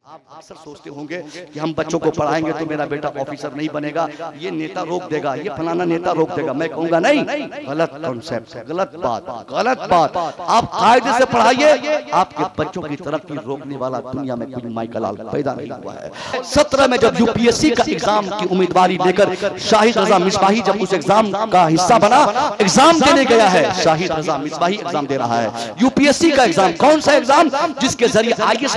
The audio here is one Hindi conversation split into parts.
आप अक्सर सोचते होंगे कि हम बच्चों को पढ़ाएंगे तो मेरा बेटा ऑफिसर नहीं बनेगा, ये नेता रोक देगा, ये फलाना नेता रोक देगा। मैं कहूंगा नहीं, गलत कॉन्सेप्ट, गलत बात, गलत बात। आप कायदे से पढ़ाइए, आपके बच्चों की तरक्की रोकने वाला दुनिया में कोई माइकल आल पैदा नहीं हुआ है। 17 में जब यूपीएससी का एग्जाम की उम्मीदवारी लेकर शाहिद रजा मिसबाही जब उस एग्जाम का हिस्सा बना, एग्जाम देने गया है, शाहिद रजा मिसबाही एग्जाम दे रहा है, यूपीएससी का एग्जाम। कौन सा एग्जाम? जिसके जरिए आईएएस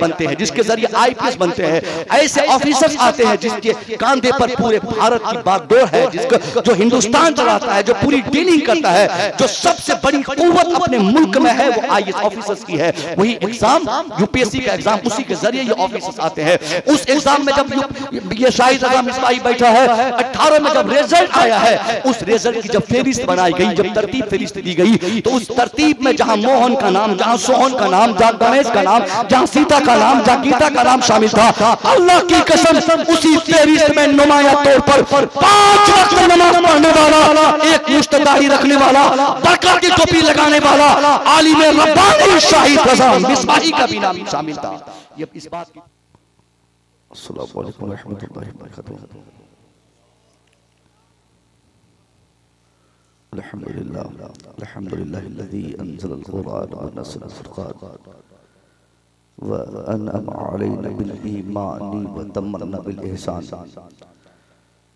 बनते हैं, जिसके जरिए आईपीएस बनते हैं। ऐसे ऑफिसर्स आते हैं जिसके कांधे पर पूरे भारत की बागडोर है, जिसको जो हिंदुस्तान चलाता है, जो पूरी डीलिंग करता है, जो सबसे बड़ी कुव्वत अपने मुल्क में है, वो आईएएस ऑफिसर्स की है। वही एग्जाम यूपीएससी का एग्जाम, उसी के जरिए ये ऑफिसर्स आते हैं। उस एग्जाम में जब ये शाहिद रजा मिसबाही बैठा है, 18 में जब रिजल्ट आया है, उस रिजल्ट की जब फेहरिस्त बनाई गई, जब तरतीब फेहरिस्त दी गई, तो उस तरतीब में जहां मोहन का नाम, जहां सोहन का नाम, जहां गणेश का नाम, जहां सीता का नाम, जहां गीता का नाम शामिल था, अल्लाह की कसम उसी फेहरिस्त में नुमाया तौर पर 5 वक्त नमाज पढ़ने वाला, एक मुश्तदारी रखने वाला, बरकत की टोपी लगाने वाला आलिम रब्बानी शाहिद रजा मिसबाही का भी नाम शामिल था। ये इस बात की अस्सलामु अलैकुम व रहमतुल्लाहि व बरकातहू। अल्हम्दुलिल्लाह अल्हम्दुलिल्लाहिल्लज़ी अंज़लल क़ुरआन व नज़्ज़लल फ़ुरक़ान व अनअमा अलैना बिल ईमानी व तम्मना बिल इहसान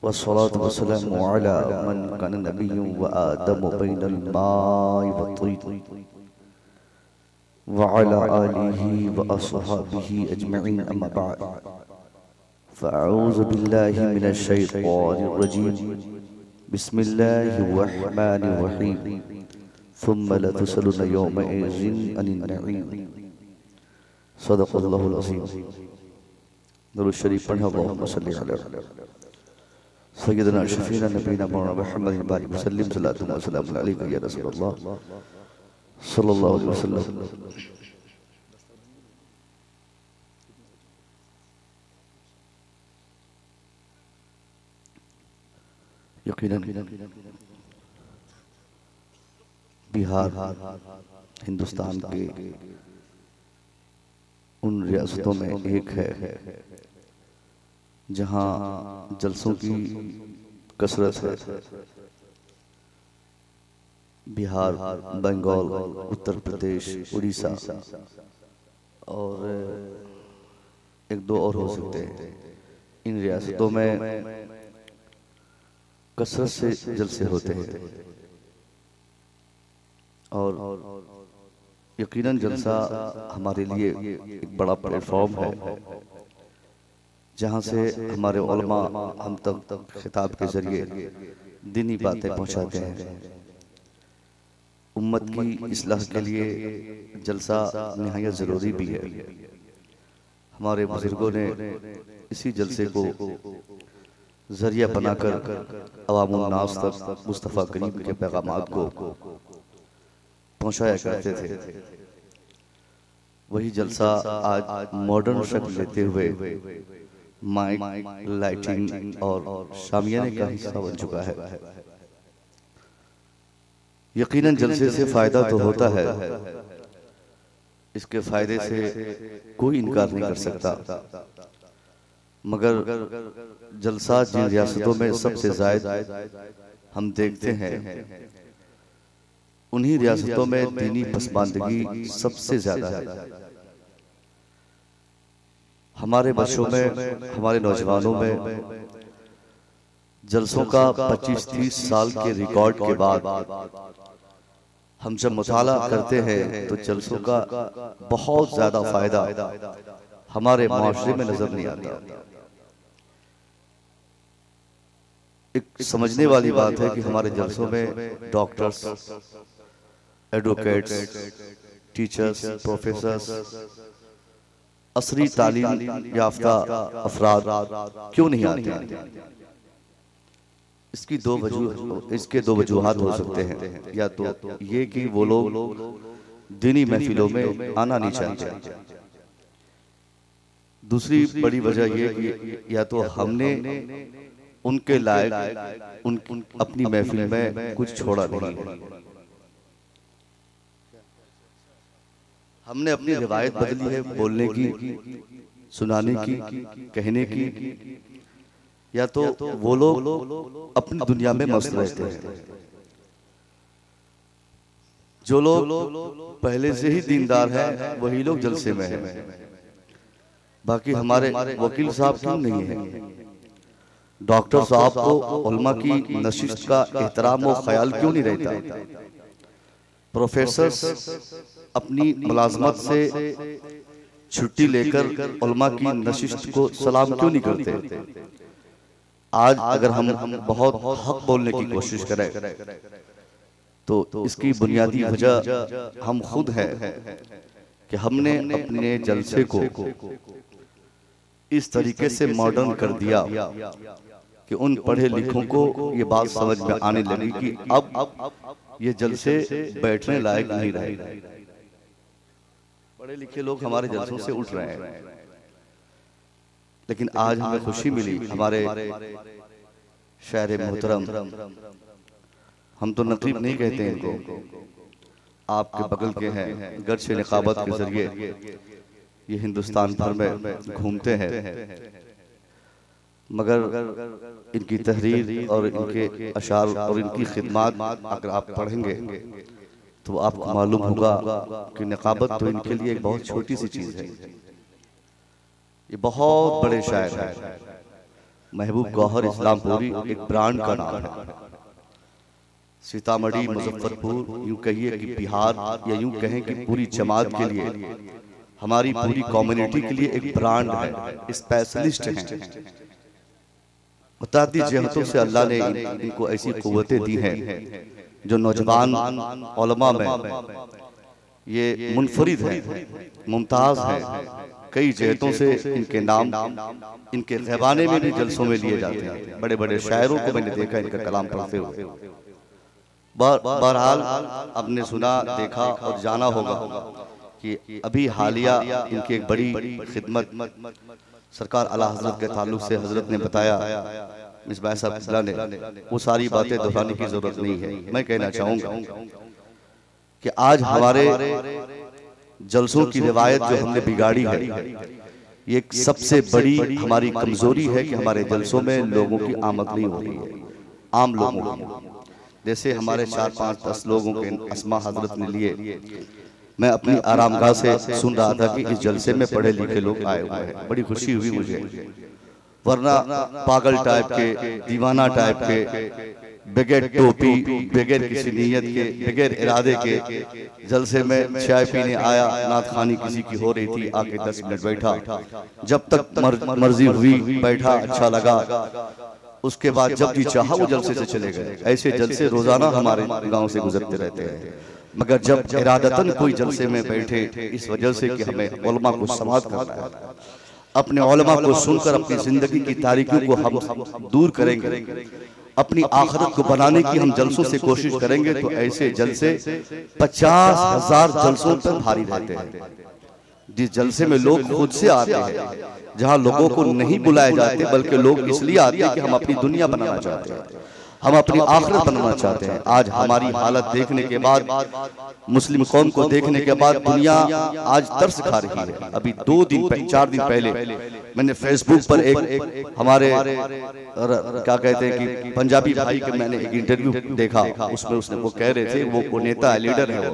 वस्सलातु वस्सलामु अला मन काना नबिय्युन व आदमु बैनल माइ व तीन व अला आलिहि व अस्हाबिहि अजमईन अम्मा बअद फ़अऊज़ु बिल्लाहि मिनश शैतानिर रजीम बिस्मिल्लाहिर रहमानिर रहीम सुम्मा लतुसअलुन्ना यौमइज़िन अनिन नईम सदक़ल्लाहुल अज़ीम। दुरूद शरीफ पढ़ें। अल्लाहुम्मा सल्लि अला सय्यिदना शफ़ीना नबीना मौलाना मुहम्मद बारिक वसल्लम सल्लल्लाहु अलैहि वसल्लम अलैका या रसूलल्लाह सल्लल्लाहु अलैहि वसल्लम। यकीनन बिहार हिंदुस्तान के उन रियासतों में एक है जहां जलसों की कसरत है। बिहार, बंगाल, उत्तर प्रदेश, उड़ीसा और एक दो और हो सकते हैं। इन रियासतों में कसरत से जलसे होते हैं और यकीनन जलसा हमारे लिए एक बड़ा प्लेटफॉर्म है जहाँ से हमारे उलमा हम तक खिताब के जरिए दीनी बातें पहुँचाते हैं। उम्मत की इस्लाह के लिए जलसा निहायत ज़रूरी भी है। हमारे बुजुर्गों ने इसी जलसे को जरिया बनाकर अवामुन नास तक मुस्तफ़ा करीम के पैगामात को पहुँचाया करते थे। वही जलसा आज मॉडर्न शक्ल लेते हुए माइक, लाइटिंग और शामियाने का हिस्सा बन चुका है। यकीनन जलसे से फायदा तो होता है, इसके फायदे से कोई इनकार नहीं कर सकता, मगर जलसा जिन रियासतों में सबसे ज़्यादा हम देखते हैं, उन्हीं रियासतों में दीनी पसमानदगी सबसे ज्यादा है। हमारे बच्चों में, हमारे नौजवानों में जलसों का 25-30 साल के रिकॉर्ड के बाद हम जब मुताला करते हैं तो जलसों का बहुत ज्यादा फायदा हमारे माशरे में नजर नहीं आता। एक समझने वाली बात है कि हमारे जलसों में डॉक्टर्स, एडवोकेट्स, टीचर्स, प्रोफेसर्स, असरी तालीम याफ्ता अफराद क्यों नहीं आते हैं? इसके दो वजूहात हो सकते हैं। या तो ये कि वो लोग दीनी महफिलों में आना नहीं चाहते। दूसरी बड़ी वजह ये कि या तो हमने उनके लायक अपनी महफिल में कुछ छोड़ा नहीं है। हमने अपनी रिवायत बदली है बोलने की, सुनाने की, कहने की, या तो वो लोग अपनी दुनिया में मस्त रहते हैं। जो लोग पहले से ही दीनदार हैं वही लोग जलसे में हैं। बाकी हमारे वकील साहब क्यों नहीं है, डॉक्टर साहब को उलमा की नशिस्त का एहतराम और ख्याल क्यों नहीं रहता, प्रोफेसर अपनी मुलाजमत से छुट्टी लेकर उलमा की नशिस्त को सलाम क्यों नहीं करते। आज अगर हम बहुत हक बोलने की कोशिश करें तो इसकी बुनियादी वजह हम खुद है कि हमने अपने जलसे को इस तरीके से मॉडर्न कर दिया कि उन पढ़े लिखों को ये बात समझ में आने लगी कि अब ये जलसे बैठने लायक नहीं रहे। पढ़े लिखे लोग हमारे जलसों से उठ रहे हैं, लेकिन आज हमें खुशी मिली, हमारे शायर मोहतरम, हम तो नकीब नहीं कहते इनको, आपके बगल के हैं, गर्चे निकाबत के जरिए ये हिंदुस्तान भर में घूमते हैं, मगर इनकी तहरीर और इनके अशार और इनकी खिदमात अगर आप पढ़ेंगे तो आपको मालूम होगा कि निकाबत तो इनके लिए एक बहुत छोटी सी चीज है। ये बहुत बड़े शायर हैं। महबूब गौहर इस्लामपुरी एक ब्रांड का नाम है। सीतामढ़ी, मुजफ्फरपुर, यूं कहिए कि बिहार, या यूं कहें कि पूरी जमात के लिए, हमारी पूरी कम्युनिटी के लिए एक ब्रांड है, स्पेशलिस्ट हैं। मुताद्दिद जहतों से अल्लाह ने इनको ऐसी कुव्वतें दी हैं जो नौजवान उलमा में ये मुनफरिद हैं, मुमताज हैं। कई जहतों से इनके नाम इनके ज़बाने में भी जलसों में लिए जाते हैं। बड़े बड़े शायरों को मैंने देखा इनका कलाम पढ़ते हुए। बहरहाल आपने सुना, देखा और जाना होगा कि अभी हालिया इनकी एक बड़ी खिदमत सरकार आला हजरत के ताल्लुक से हजरत ने बताया, मिसबाह साहब ने, वो सारी बातें दोहराने की जरूरत नहीं है। मैं कहना चाहूंगा कि आज हमारे जलसों की रिवायत जो हमने बिगाड़ी है, ये एक सबसे बड़ी हमारी कमजोरी है कि हमारे जलसों में लोगों की आमद नहीं हो रही है, आम लोगों की। जैसे हमारे 4-5-10 लोगों के अस्मा हजरत ने लिए, मैं अपनी आरामगाह से सुन रहा था कि इस जलसे में पढ़े लिखे लोग आए हुए हैं, बड़ी खुशी हुई मुझे। वरना पागल टाइप के, दीवाना टाइप के, बगैर टोपी, बगैर किसी नीयत के, बगैर इरादे के जलसे में चाय पीने आया, नात खानी किसी की हो रही थी, आके 10 मिनट बैठा, जब तक मर्जी हुई बैठा, अच्छा लगा, उसके बाद जब भी चाहा वो जलसे से चले गए। ऐसे जलसे रोजाना हमारे गांव से गुजरते रहते हैं, मगर जब इरादतन कोई जलसे में बैठे इस वजह से कि हमें उलमा को समाअत करना है, अपने उलमा को सुनकर अपनी जिंदगी की तारीकियों को हम दूर करेंगे, अपनी आखिरत को बनाने की हम जलसों से कोशिश करेंगे, तो ऐसे जलसे 50,000 जलसों पर भारी रहते हैं। जिस जलसे में लोग खुद से आते हैं, जहां लोगों को नहीं बुलाए जाते, बल्कि लोग इसलिए आते हैं कि हम अपनी दुनिया बनाना चाहते हैं, हम अपनी आखिरत बनाना चाहते हैं। आज हमारी हालत देखने के बाद, मुस्लिम कौम को देखने के बाद दुनिया आज तरस खा रही है। अभी 4 दिन पहले मैंने फेसबुक पर एक हमारे क्या कहते हैं कि पंजाबी भाई के मैंने एक इंटरव्यू देखा, उसमें उसने वो कह रहे थे, वो नेता लीडर है,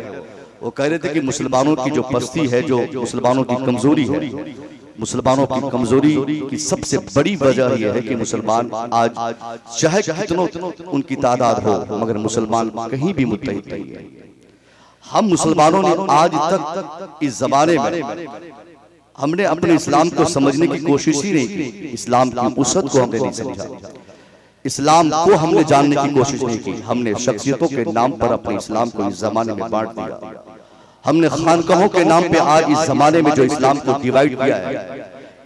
वो कह रहे थे कि मुसलमानों की जो पस्ती है, जो मुसलमानों की कमजोरी है, मुसलमानों की कमजोरी की सबसे बड़ी वजह यह है कि मुसलमान आज चाहे कितनों उनकी तादाद हो, मगर मुसलमान कहीं भी मुत्तहिद नहीं है। हम मुसलमानों ने आज तक इस जमाने में हमने अपने इस्लाम को समझने की कोशिश ही नहीं की, इस्लाम की उसत को हमने नहीं समझा, इस्लाम को हमने जानने की कोशिश नहीं की। हमने शख्सियतों के नाम पर अपने इस्लाम को इस जमाने में बांट दिया। हमने खानकाहों के नाम पे आज इस जमाने में जो इस्लाम को डिवाइड किया है,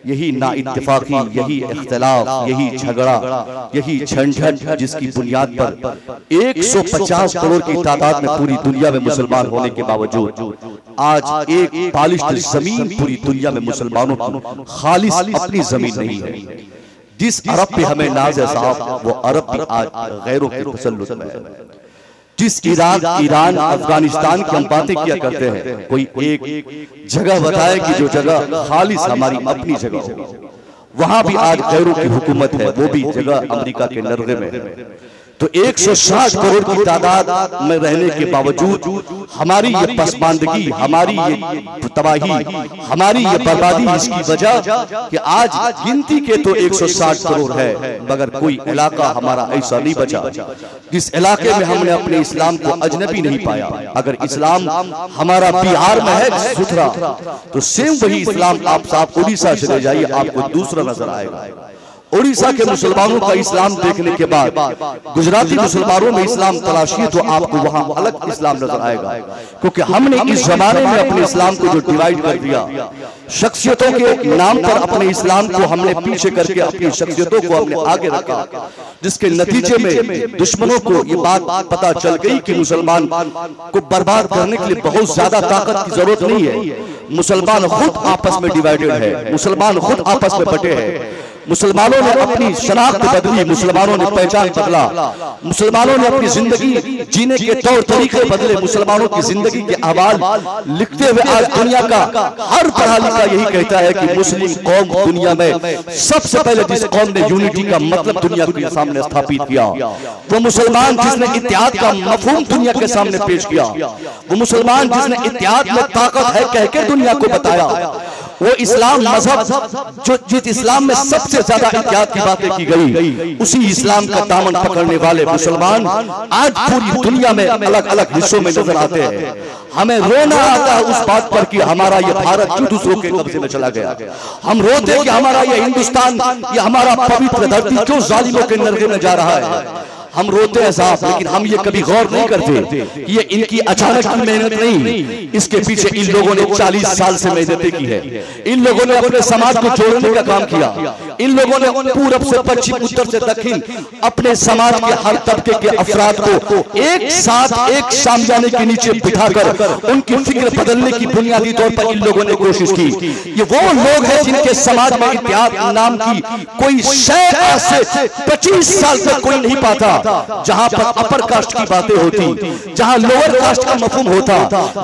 यही ना इत्तेफाकी, यही इख्तिलाफ, यही झगड़ा, यही झंझट, जिसकी बुनियाद पर 150 करोड़ की तादाद में पूरी दुनिया में मुसलमान होने के बावजूद आज एक पालिश्ड जमीन पूरी दुनिया में मुसलमानों की खालिस अपनी जमीन नहीं है। जिस अरब पे हमें नाज है साहब, वो अरब भी आज गैरों के तसल्लुत में है। जिस इराक, ईरान, अफगानिस्तान की हम बातें किया करते हैं, कोई एक जगह बताए कि जो जगह खालिस हमारी अपनी जगह हो, वहां भी आज गैरों की हुकूमत है, वो भी जगह अमेरिका के नर्गे में है। तो 160 करोड़ की तादाद में रहने के बावजूद हमारी ये पसमानदगी, हमारी ये तबाही, हमारी ये बर्बादी, इसकी वजह कि आज गिनती के तो 160 करोड़ है, मगर कोई इलाका हमारा ऐसा नहीं बचा जिस इलाके में हमने अपने इस्लाम को अजनबी नहीं पाया। अगर इस्लाम हमारा बिहार में है सुथरा, तो सेम वही इस्लाम आप उड़ीसा चले जाइए, आपको दूसरा नजर आएगा। उड़ीसा के मुसलमानों का इस्लाम देखने के बाद गुजराती मुसलमानों में इस्लाम तलाशिए तो आपको वहां अलग इस्लाम नजर आएगा, क्योंकि हमने इस जमाने में अपने इस्लाम को जो डिवाइड कर दिया, शख्सियतों के नाम पर अपने इस्लाम को हमने पीछे करके अपनी शख्सियतों को हमने आगे रखा, जिसके नतीजे में दुश्मनों को ये बात पता चल गई कि मुसलमान को बर्बाद करने के लिए बहुत ज्यादा ताकत की जरूरत नहीं है। मुसलमान खुद आपस में डिवाइडेड है, मुसलमान खुद आपस में बटे हैं। मुसलमानों ने अपनी शनाख्त बदली, मुसलमानों ने पहचान बदला, मुसलमानों ने अपनी जिंदगी जीने के तौर तरीके बदले, मुसलमानों की जिंदगी के अहवाल लिखते हुए आज दुनिया का हर पढ़ा लिखा यही कहता है कि मुस्लिम कौम दुनिया में सबसे पहले जिस कौम ने यूनिटी का मतलब दुनिया के सामने स्थापित किया, वो मुसलमान जिसने इत्तेहाद का मफहूम दुनिया के सामने पेश किया, वो मुसलमान जिसने इत्तेहाद में ताकत है कह के दुनिया को बताया, वो इस्लाम मजहब जो जिस इस्लाम में सबसे ज्यादा इत्तेहाद की बातें की गई, उसी इस्लाम का दामन पकड़ने वाले मुसलमान आज पूरी दुनिया में अलग अलग हिस्सों में नजर आते हैं। हमें रोना आता है उस बात पर कि हमारा ये भारत क्यों दूसरों के कब्जे में चला गया। हम रोते हैं कि हमारा ये हिंदुस्तान, ये हमारा पवित्र धरती क्यों जालिमों के नरगे में जा रहा है। हम रोते हैं साहब, लेकिन हम ये कभी गौर नहीं करते कि ये इनकी अचानक की मेहनत नहीं, इसके पीछे इन लोगों ने 40 साल से मेहनत की है। इन लोगों ने अपने समाज को जोड़ने का काम किया, इन लोगों ने पूरब से पश्चिम, उत्तर से दक्षिण अपने समाज के हर तबके के अफराद को एक साथ एक सामने के नीचे बिठाकर उनकी फिक्र बदलने की बुनियादी तौर पर इन लोगों ने कोशिश की। ये वो लोग हैं जिनके समाज में इत्तेहाद नाम की कोई शय आज से 25 साल तक कोई नहीं पाता, जहां पर अपर कास्ट की बातें होती, जहां लोअर कास्ट का मफहूम होता,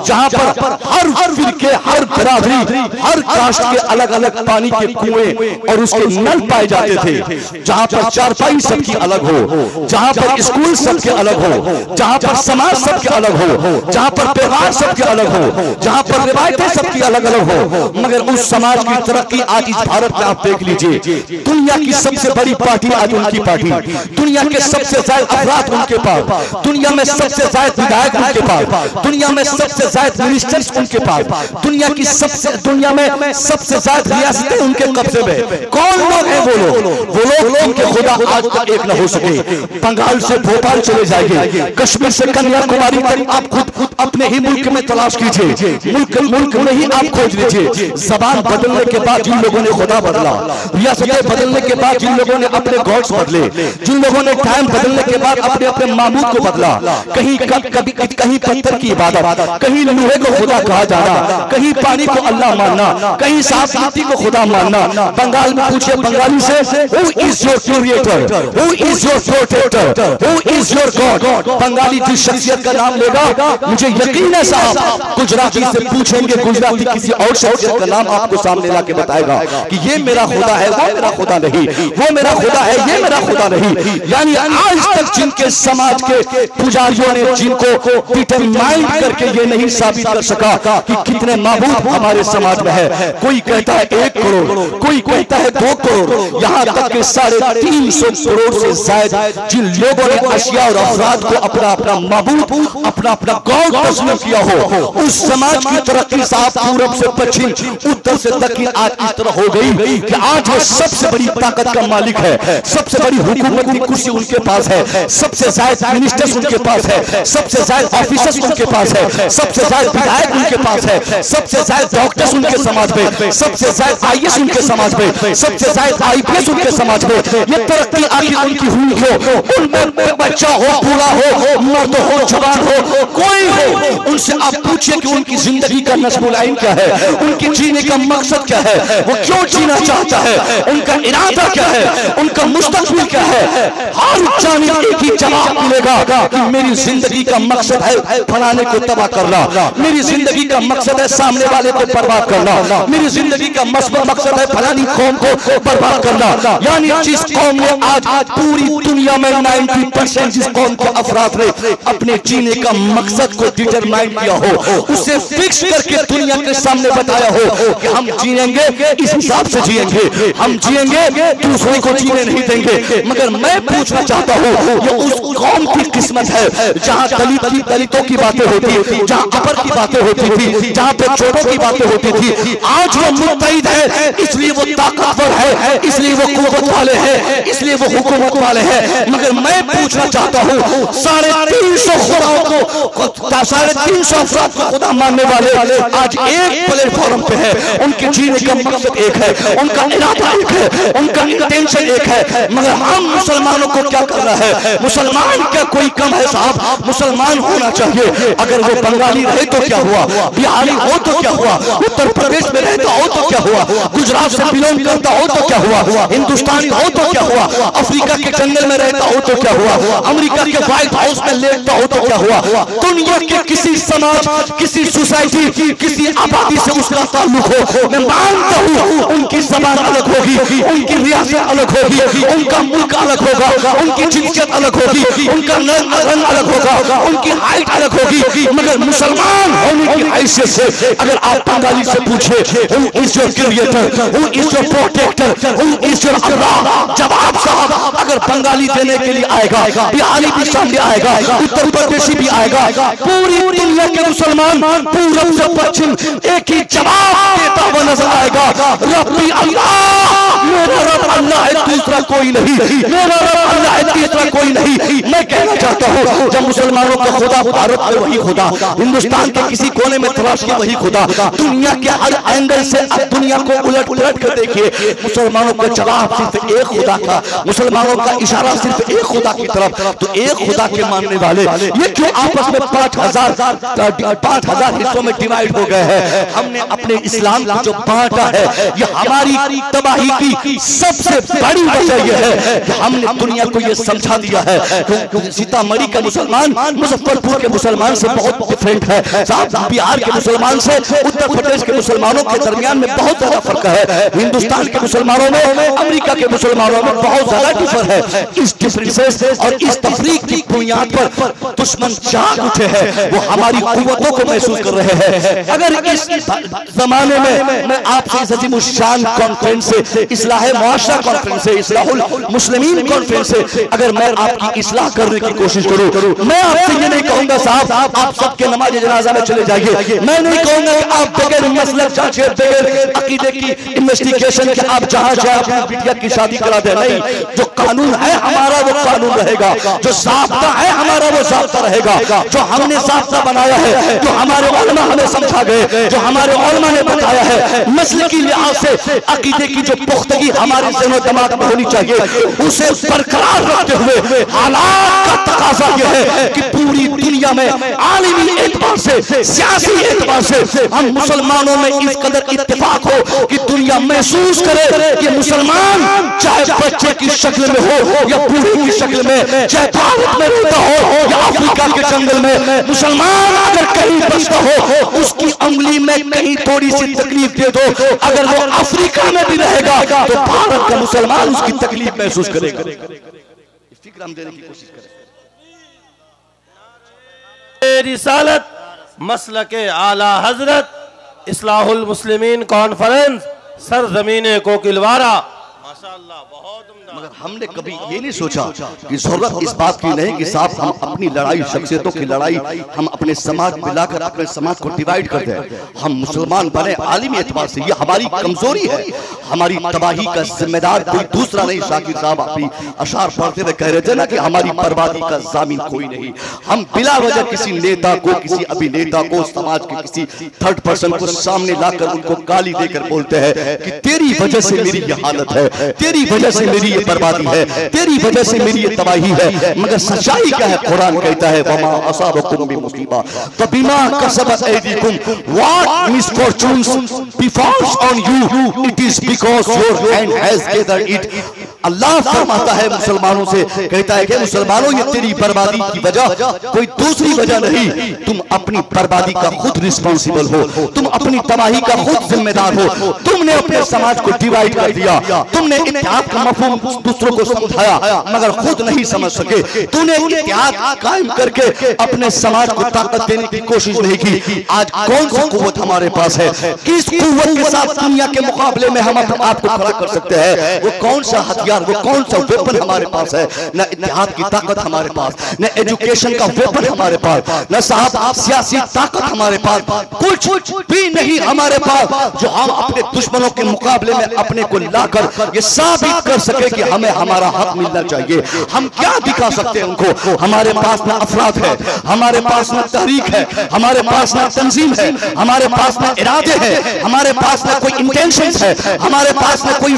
जहां पर हर फिरके, हर बरादरी, हर कास्ट के अलग अलग पानी के कुएं और उसके नल पाए जाते थे, जहां पर चारपाई सबकी अलग हो, जहां पर स्कूल सबके अलग हो, जहां पर समाज सबके अलग हो, जहां पर त्योहार सबके अलग हो, जहां पर रिवायतें सबकी अलग अलग हो। मगर उस समाज की तरक्की आज इस भारत में आप देख लीजिए, दुनिया की सबसे बड़ी पार्टी आज उनकी पार्टी, दुनिया के सबसे अफराद उनके पास, दुनिया में सबसे ज्यादा विधायक उनके पास, दुनिया में सबसे ज्यादा मिनिस्टर्स उनके पास, दुनिया में सबसे ज्यादा रियासतें उनके कब्जे में। कौन लोग हैं वो लोग जिनके खुदा आज तक एक न हो सके। बंगाल से भोपाल चले जाएंगे, कश्मीर से कन्याकुमारी तक आप खुद अपने ही मुल्क में तलाश कीजिए, मुल्क में ही आप खोज लीजिए। जबान बदलने के बाद जिन लोगों ने खुदा बदला, रियासतें बदलने के बाद जिन लोगों ने अपने गॉड्स बदले, जिन लोगों ने टाइम बदलने के बाद अपने अपने मामूद को बदला, कहीं कहीं पत्थर की इबादत, कहीं लोहे को खुदा कहा जाना, कहीं पानी को अल्लाह मानना, कहीं साफ मिट्टी को खुदा मानना। बंगाल में पूछे बंगाली से, who is your creator, who is your protector, who is your god. Bangali जिस शख्सियत का नाम लेगा, मुझे यकीन है साहब गुजराती से पूछेंगे, गुजराती किसी और शख्सियत का नाम आपको सामने ला के बताएगा कि ये मेरा खुदा है, वो मेरा खुदा नहीं, वो मेरा खुदा है, ये मेरा खुदा नहीं। यानी आज तक जिनके समाज के पुजारियों ने जिनको डिटरमाइन करके ये नहीं साबित कर सका कि कितने माबूद हमारे समाज में है। कोई कहता है 1 करोड़, कोई कहता है 2 करोड़, यहाँ तक के 350 करोड़ से ज्यादा जिन लोगों ने अशिया और अफराद को अपना अपना माबूद, अपना अपना गॉड तस्लीम किया हो, उस समाज की तरक्की साहब पूरब से पश्चिम, उत्तर से दक्षिण आज इस तरह हो गई कि आज वो सबसे बड़ी ताकत का मालिक है, सबसे बड़ी हुकूमत की कुर्सी उनके पास है, सबसे ज्यादा मिनिस्टर्स उनके पास है, सबसे ज्यादा ऑफिसर्स उनके पास है, सबसे ज्यादा विधायक उनके पास है, सबसे ज्यादा डॉक्टर्स उनके समाज में, सबसे ज्यादा आईएएस उनके समाज में, सबसे ज्यादा आईपीएस उनके समाज में। ये तरक्की आखिर उनकी हुई हो, उनमें बच्चा हो, बूढ़ा हो, मर्द हो, जवान हो, कोई हो, उनसे आप पूछिए कि उनकी जिंदगी का नस्बुल आइन क्या है, उनके जीने का मकसद क्या है, वो क्यों जीना चाहता है, उनका इरादा क्या है, उनका मुस्तकबिल क्या है। हर जानिब एक ही जवाब मिलेगा कि मेरी जिंदगी का मकसद है फलाने को तबाह करना, मेरी जिंदगी का मकसद है सामने वाले को बर्बाद करना, मेरी जिंदगी का मकसद है फलानी कौम को बर्बाद करना। यानी जिस कौम ने आज पूरी दुनिया में 90% जिस कौम के अफराद ने अपने जीने का मकसद को डिटरमाइन किया हो, उसे फिक्स करके दुनिया के सामने बताया हो कि हम जिएंगे इस हिसाब से जिएंगे, हम जिएंगे दूसरे को जीने नहीं देंगे। मगर मैं पूछना चाहता हूँ, ये उस कौम की किस्मत है जहाँ दलितों की बातें होती, जहाँ अपर की बातें होती थी, जहाँ पे छोटों की बातें होती थी। आज वो मुत्तहिद है, इसलिए वो ताकतवर है, इसलिए वो कुव्वत वाले हैं, इसलिए वो हुकूमत वाले हैं। मगर मैं पूछना चाहता हूँ, 350 अफराद को खुदा मानने वाले आज एक प्लेटफॉर्म पे है, उनके जीने का मकसद एक है, उनका इरादा एक है, उनका इंटेंशन एक है। मगर हम मुसलमानों को क्या करना है? मुसलमान क्या कोई कम है साहब? मुसलमान होना चाहिए। अगर वो बंगाली रहे तो क्या हुआ, बिहारी हो तो क्या हुआ, उत्तर प्रदेश में रहता हो तो क्या हुआ, गुजरात से बिलोंग करता हो तो क्या हुआ, हिंदुस्तानी हो तो क्या हुआ, अफ्रीका के जंगल में रहता हो तो क्या हुआ, अमेरिका के व्हाइट हाउस में लेटता हो तो क्या हुआ। दुनिया के किसी समाज, किसी सोसाइटी, किसी आबादी से उसका ताल्लुक हो, मैं मानता हूँ उनकी जबान अलग होगी, उनकी रियासत अलग होगी, उनका मुल्क अलग होगा, उनकी जिनसियत अलग होगी, उनका रंग अलग होगा, उनकी हाइट अलग होगी। मगर मुसलमान होने की हैसियत से अगर आप बंगाली से पूछे who is your creator, who is your protector, who is your Allah, जवाब साहब अगर बंगाली देने के लिए आएगा, बिहारी भी सामने आएगा, उत्तर प्रदेशी भी आएगा, पूरी दुनिया के मुसलमान पूरब से पश्चिम एक ही जवाब देता हुआ नजर आएगा, रब्बी अल्लाह, मेरा रब अल्लाह है, दूसरा कोई नहीं, मेरा रब अल्लाह है, तीसरा कोई नहीं। मैं कहना चाहता हूँ, जब मुसलमानों का खुदा भारत में वही खुदा, हिंदुस्तान के किसी कोने में तलाश किया वही खुदा, दुनिया के हर एंगल से अब दुनिया को उलट उलट कर देखिए, मुसलमानों का जवाब सिर्फ एक खुदा का, मुसलमानों का इशारा सिर्फ एक खुदा की तरफ। तो एक खुदा के मानने वाले ये क्यों आपस में 5000 हिस्सों में डिवाइड हो गए हैं? हमने अपने इस्लाम को जो बांटा है, ये हमारी तबाही की सबसे बड़ी वजह यह है कि हमने दुनिया को ये समझा दिया है सीतामढ़ी का मुसलमान मुजफ्फरपुर के मुसलमान से बहुत डिफरेंट है साहब, बिहार के मुसलमान से उत्तर प्रदेश के मुसलमानों के दरमियान में बहुत ज्यादा फर्क है, हिंदुस्तान के मुसलमानों में अमेरिका के मुसलमानों में बहुत ज्यादा डिफर है। इस डिफरेंसेस और इस तफरीक की बुनियाद पर दुश्मन जाग उठे हैं, वो हमारी कुव्वतों को महसूस कर रहे हैं। अगर इस जमाने में मैं आपसे इस अजीमुशान कॉन्फ्रेंस से, इस्लाह मुआशरा कॉन्फ्रेंस से, इस्लाहुल मुस्लिमीन कॉन्फ्रेंस से अगर मैं आपकी इस्लाह करने की कोशिश करूं, मैं आपसे ये नहीं कहूंगा साहब आप सबके नमाज जनाजा में चले जाइए, मैं नहीं कहूंगा कि आप बगैर मसलक जांचे, बगैर अकीदे की इन्वेस्टिगेशन के आप जहां जाए अपनी बिटिया की शादी करा दे। नहीं, जो कानून है हमारा वो कानून रहेगा, जो ज़ाब्ता है हमारा वो ज़ाब्ता रहेगा, जो हमने ज़ाब्ता बनाया है, जो हमारे उलमा हमें समझा गए, जो हमारे उलमा ने बताया है, मसलकी लिहाज से अकीदे की जो पुख्तगी हमारे ज़हन और दिमाग में होनी चाहिए, उसे बरकरार रखते हुए हालात का तकाजा यह है कि पूरी दुनिया में आलिमी एतबार से, सियासी एतबार से हम मुसलमानों में इस कदर इत्तेफाक हो कि दुनिया महसूस करे कि मुसलमान चाहे बच्चे की शक्ल में हो या बूढ़े की शक्ल में, चाहे भारत में रहता हो या अफ्रीका के जंगल में, मुसलमान अगर कहीं बसता हो उसकी उंगली में कहीं थोड़ी सी तकलीफ दे दो, अगर वो अफ्रीका में भी रहेगा तो भारत का मुसलमान उसकी तकलीफ महसूस करेगा। फिक्र हम देने की कोशिश करें। रिसालत मसलके आला हजरत इस्लाहुल मुस्लिमीन कॉन्फ्रेंस सरजमीने कोकिलवारा, माशाअल्लाह बहुत उम्दा। मगर हमने कभी ये नहीं सोचा कि जरूरत इस बात की नहीं कि साहब हम अपनी लड़ाई, शख्सियतों की लड़ाई हम अपने समाज में लाकर अपने समाज को डिवाइड कर दें। हम मुसलमान बने आलिमी एतबार से, ये हमारी कमजोरी है, हमारी तबाही का जिम्मेदार कोई दूसरा नहीं। शाकिर साहब अपनी अशार पढ़ते हुए कह रहे थे ना कि हमारी बर्बादी का जामिन कोई नहीं। हम बिला वजह किसी नेता को, किसी अभिनेता को, समाज के किसी थर्ड पर्सन को सामने लाकर उनको गाली देकर बोलते हैं कि तेरी वजह से मेरी ये हालत है, तेरी वजह से मेरी ये बर्बादी है, तेरी वजह से मेरी ये तबाही है। मगर सच्चाई क्या है? कुरान कहता है वमा असाबकुम बिमुसीबा फबिमा कसबत ऐदीकुम, what misfortunes befalls on you it is because your hand has gathered it. Allah फरमाता है मुसलमानों से, कहता है कि मुसलमानों ये तेरी बर्बादी की वजह कोई दूसरी वजह नहीं, तुम अपनी बर्बादी का खुद रिस्पॉन्सिबल हो, तुम अपनी तबाही का खुद जिम्मेदार हो। तुमने अपने समाज को डिवाइड कर दिया, तुमने इत्तेहाद का मफहूम दूसरों को समझाया मगर खुद नहीं समझ सके, तूने इत्तेहाद कायम करके अपने समाज को ताकत देने की कोशिश नहीं की। आज कौन सी कुव्वत हमारे पास है? किस कुव्वत के साथ दुनिया के मुकाबले में हम अपने आप को खड़ा कर सकते हैं? वो कौन सा हथियार, वो कौन सा वेपन हमारे पास है? न इत्तेहाद की ताकत हमारे पास, न एजुकेशन का वेपन हमारे पास, न साहब सियासी ताकत हमारे पास, कुछ भी नहीं हमारे पास जो हम अपने दुश्मनों के मुकाबले में अपने को लाकर ये साबित कर सके कि हमें हमारा हक मिलना चाहिए। हम क्या दिखा सकते हैं उनको? हमारे पास ना अफराद है, हमारे पास ना तहरीक है, हमारे पास ना तंजीम है, हमारे पास ना इरादे हैं, हमारे पास ना कोई इंटेंशन है, हमारे पास ना कोई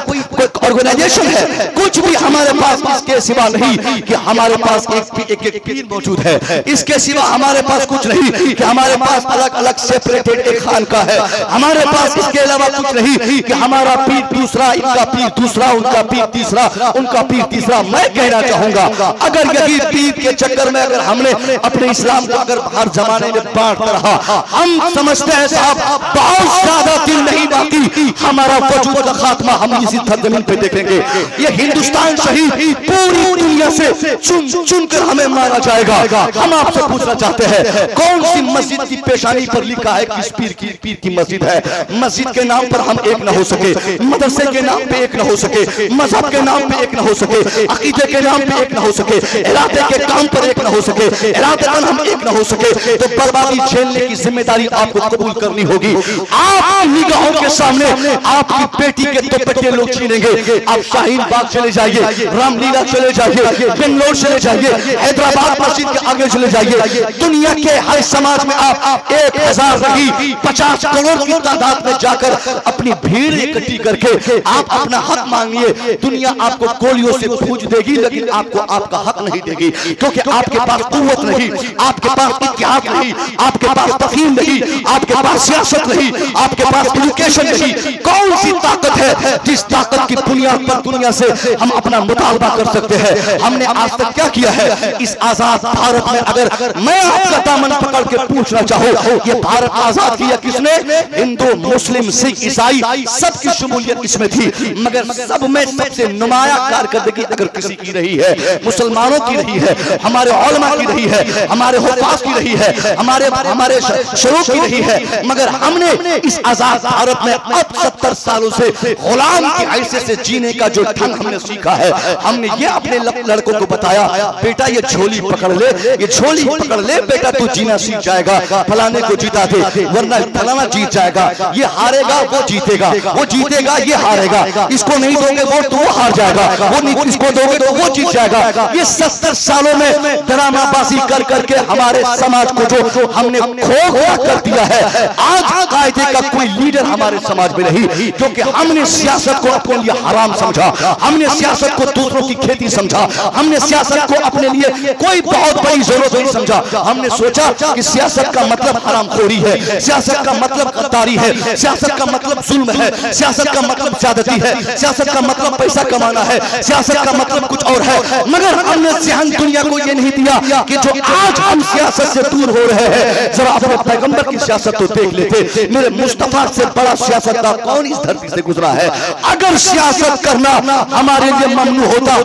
ऑर्गेनाइजेशन है, कुछ भी हमारे पास इसके सिवा नहीं कि हमारे पास एक पीर मौजूद है। इसके सिवा हमारे पास कुछ नहीं कि हमारे पास अलग अलग सेपरेटेड एक खानका है। हमारे पास इसके अलावा कुछ नहीं कि हमारा पीर दूसरा, इनका पीर दूसरा, उनका पीर तीसरा, उनका पीर तीसरा। मैं कहना चाहूंगा अगर यही पीर के चक्कर में अगर हमने अपने इस्लाम को अगर हर जमाने में बांटता रहा, हम समझते हैं साहब बहुत ज्यादा दिन नहीं बाकी हमारा वजूद का खात्मा हम इसी जमीन पे देखेंगे। ये हिंदुस्तान शहीद पूरी दुनिया से चुन चुन कर हमें मारा जाएगा। हम आपसे पूछना चाहते हैं कौन सी मस्जिद की पेशानी पर लिखा है किस पीर की मस्जिद है? मस्जिद के नाम पर हम एक न हो सके, मदरसे के नाम पे एक न हो सके, मजहब के नाम पे एक न हो सके, अकीदे के नाम पे एक न हो सके, इरादे के काम पर एक न हो सके, इरादे पर हम एक न हो सके, तो बर्बादी झेलने की जिम्मेदारी आपको कबूल करनी होगी। आप निगाहों के सामने आपकी बेटी के दुपट्टे लोग छीनेंगे। आप शाहीन बाग चले जाइए, रामलीला चले जाइए, बेंगलोर चले जाइए, हैदराबाद मस्जिद के आगे चले जाइए, दुनिया के हर समाज में आप 1000 नहीं 50 करोड़ की तादाद में जाकर अपनी भीड़ इकट्ठी करके आप अपना हक मांगिए। दुनिया आपको गोलियों से पूछ देगी लेकिन आपको आपका हक नहीं देगी, क्योंकि आपके पास कुव्वत नहीं, आपके पास इत्तेहाद नहीं, आपके पास तफहीम नहीं, आपके पास सियासत नहीं, आपके पास एजुकेशन नहीं। कौन सी ताकत है जिस ताकत की बुनियाद पर दुनिया से हम अपना मुतालबा कर सकते हैं? हमने आज तक क्या किया है? इस आजाद भारत में अगर मैं आपका दामन पकड़ के पूछना चाहूं, ये भारत आजाद किया किसने? हिंदू, मुस्लिम, सिख, ईसाई सबकी शमूलियत इसमें थी, मगर सब में सबसे नुमाया कारकर्दगी अगर किसी की रही है, मुसलमानों की रही है, हमारे उलमा की रही है, हमारे हुफ़ाज़ की रही है, हमारे शयूख़ की रही है। मगर हमने इस आजाद भारत में अब 70 सालों से गुलाम की हैसियत से जीने का जो ढंग हमने सीखा है, हमने ये अपने लड़कों को बताया, बेटा ये झोली पकड़ ले, ये झोली पकड़ ले बेटा, तू जीना सीख जाएगा। फलाने को जीता दे वरना फलाना जीत जाएगा, ये हारेगा वो जीतेगा, वो जीतेगा ये हारेगा, इसको नहीं दोगे वोट तो वो हार जाएगा, वो इसको दोगे तो वो जीत जाएगा। ये 70 सालों में ड्रामाबाजी कर करके हमारे समाज को जो हमने खोखला कर दिया है, आज कायदे का कोई लीडर हमारे समाज में नहीं, क्योंकि हमने सियासत को अपने लिए हराम समझा, हमने सियासत को दूसरों की खेती समझा, हमने सियासत को अपने लिए कोई बहुत बड़ी जरूरत नहीं समझा। हमने सोचा कि सियासत का मतलब हरामखोरी है, सियासत का मतलब गद्दारी है, सियासत का मतलब जुल्म है, सियासत का मतलब ज्यादती है, सियासत का मतलब पैसा कमाना है, सियासत का मतलब कुछ और है। मगर हमने ज़हन दुनिया को ये नहीं दिया कि जो आज हम सियासत से दूर हो रहे हैं, जरा अपने पैगंबर की सियासत तो देख लेते। मेरे मुस्तफा से बड़ा सियासतदान कौन इस धरती से गुजरा है? अगर सियासत करना हमारे लिए ममनू होता।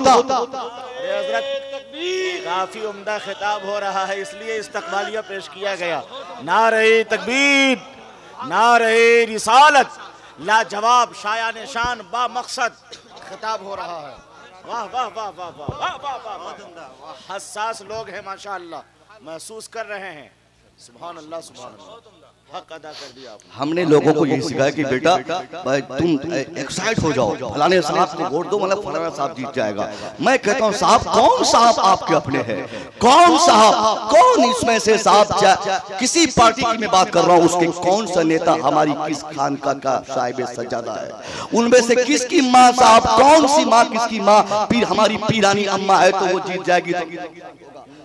काफी उम्दा खिताब हो रहा है, इसलिए इस्तकबालिया पेश किया गया। नारे तकबीर, नारे रिसालत, लाजवाब शायान शान बा मकसद खिताब हो रहा है। वाह वाह वाह वाह वाह वाह वाह वाह, हसास लोग हैं माशाअल्लाह, महसूस कर रहे हैं। सुभान अल्लाह, सुभान अल्लाह, हक अदा कर दिया आपने। हमने लोगों को यही सिखाया कि बेटा तुम एक्साइट हो जाओ, फलाने साहब को वोट दो, मतलब फलाना साहब जीत जाएगा। मैं कहता हूँ साहब कौन साहब आपके अपने हैं? कौन साहब, कौन इसमें से साहब, किसी पार्टी की मैं बात कर रहा हूँ, उसके कौन सा नेता हमारी किस खानका का साहिब सज्जादा है? उनमें से किसकी माँ साहब, कौन सी माँ, किसकी माँ पीर हमारी पीरानी अम्मा है तो वो जीत जाएगी?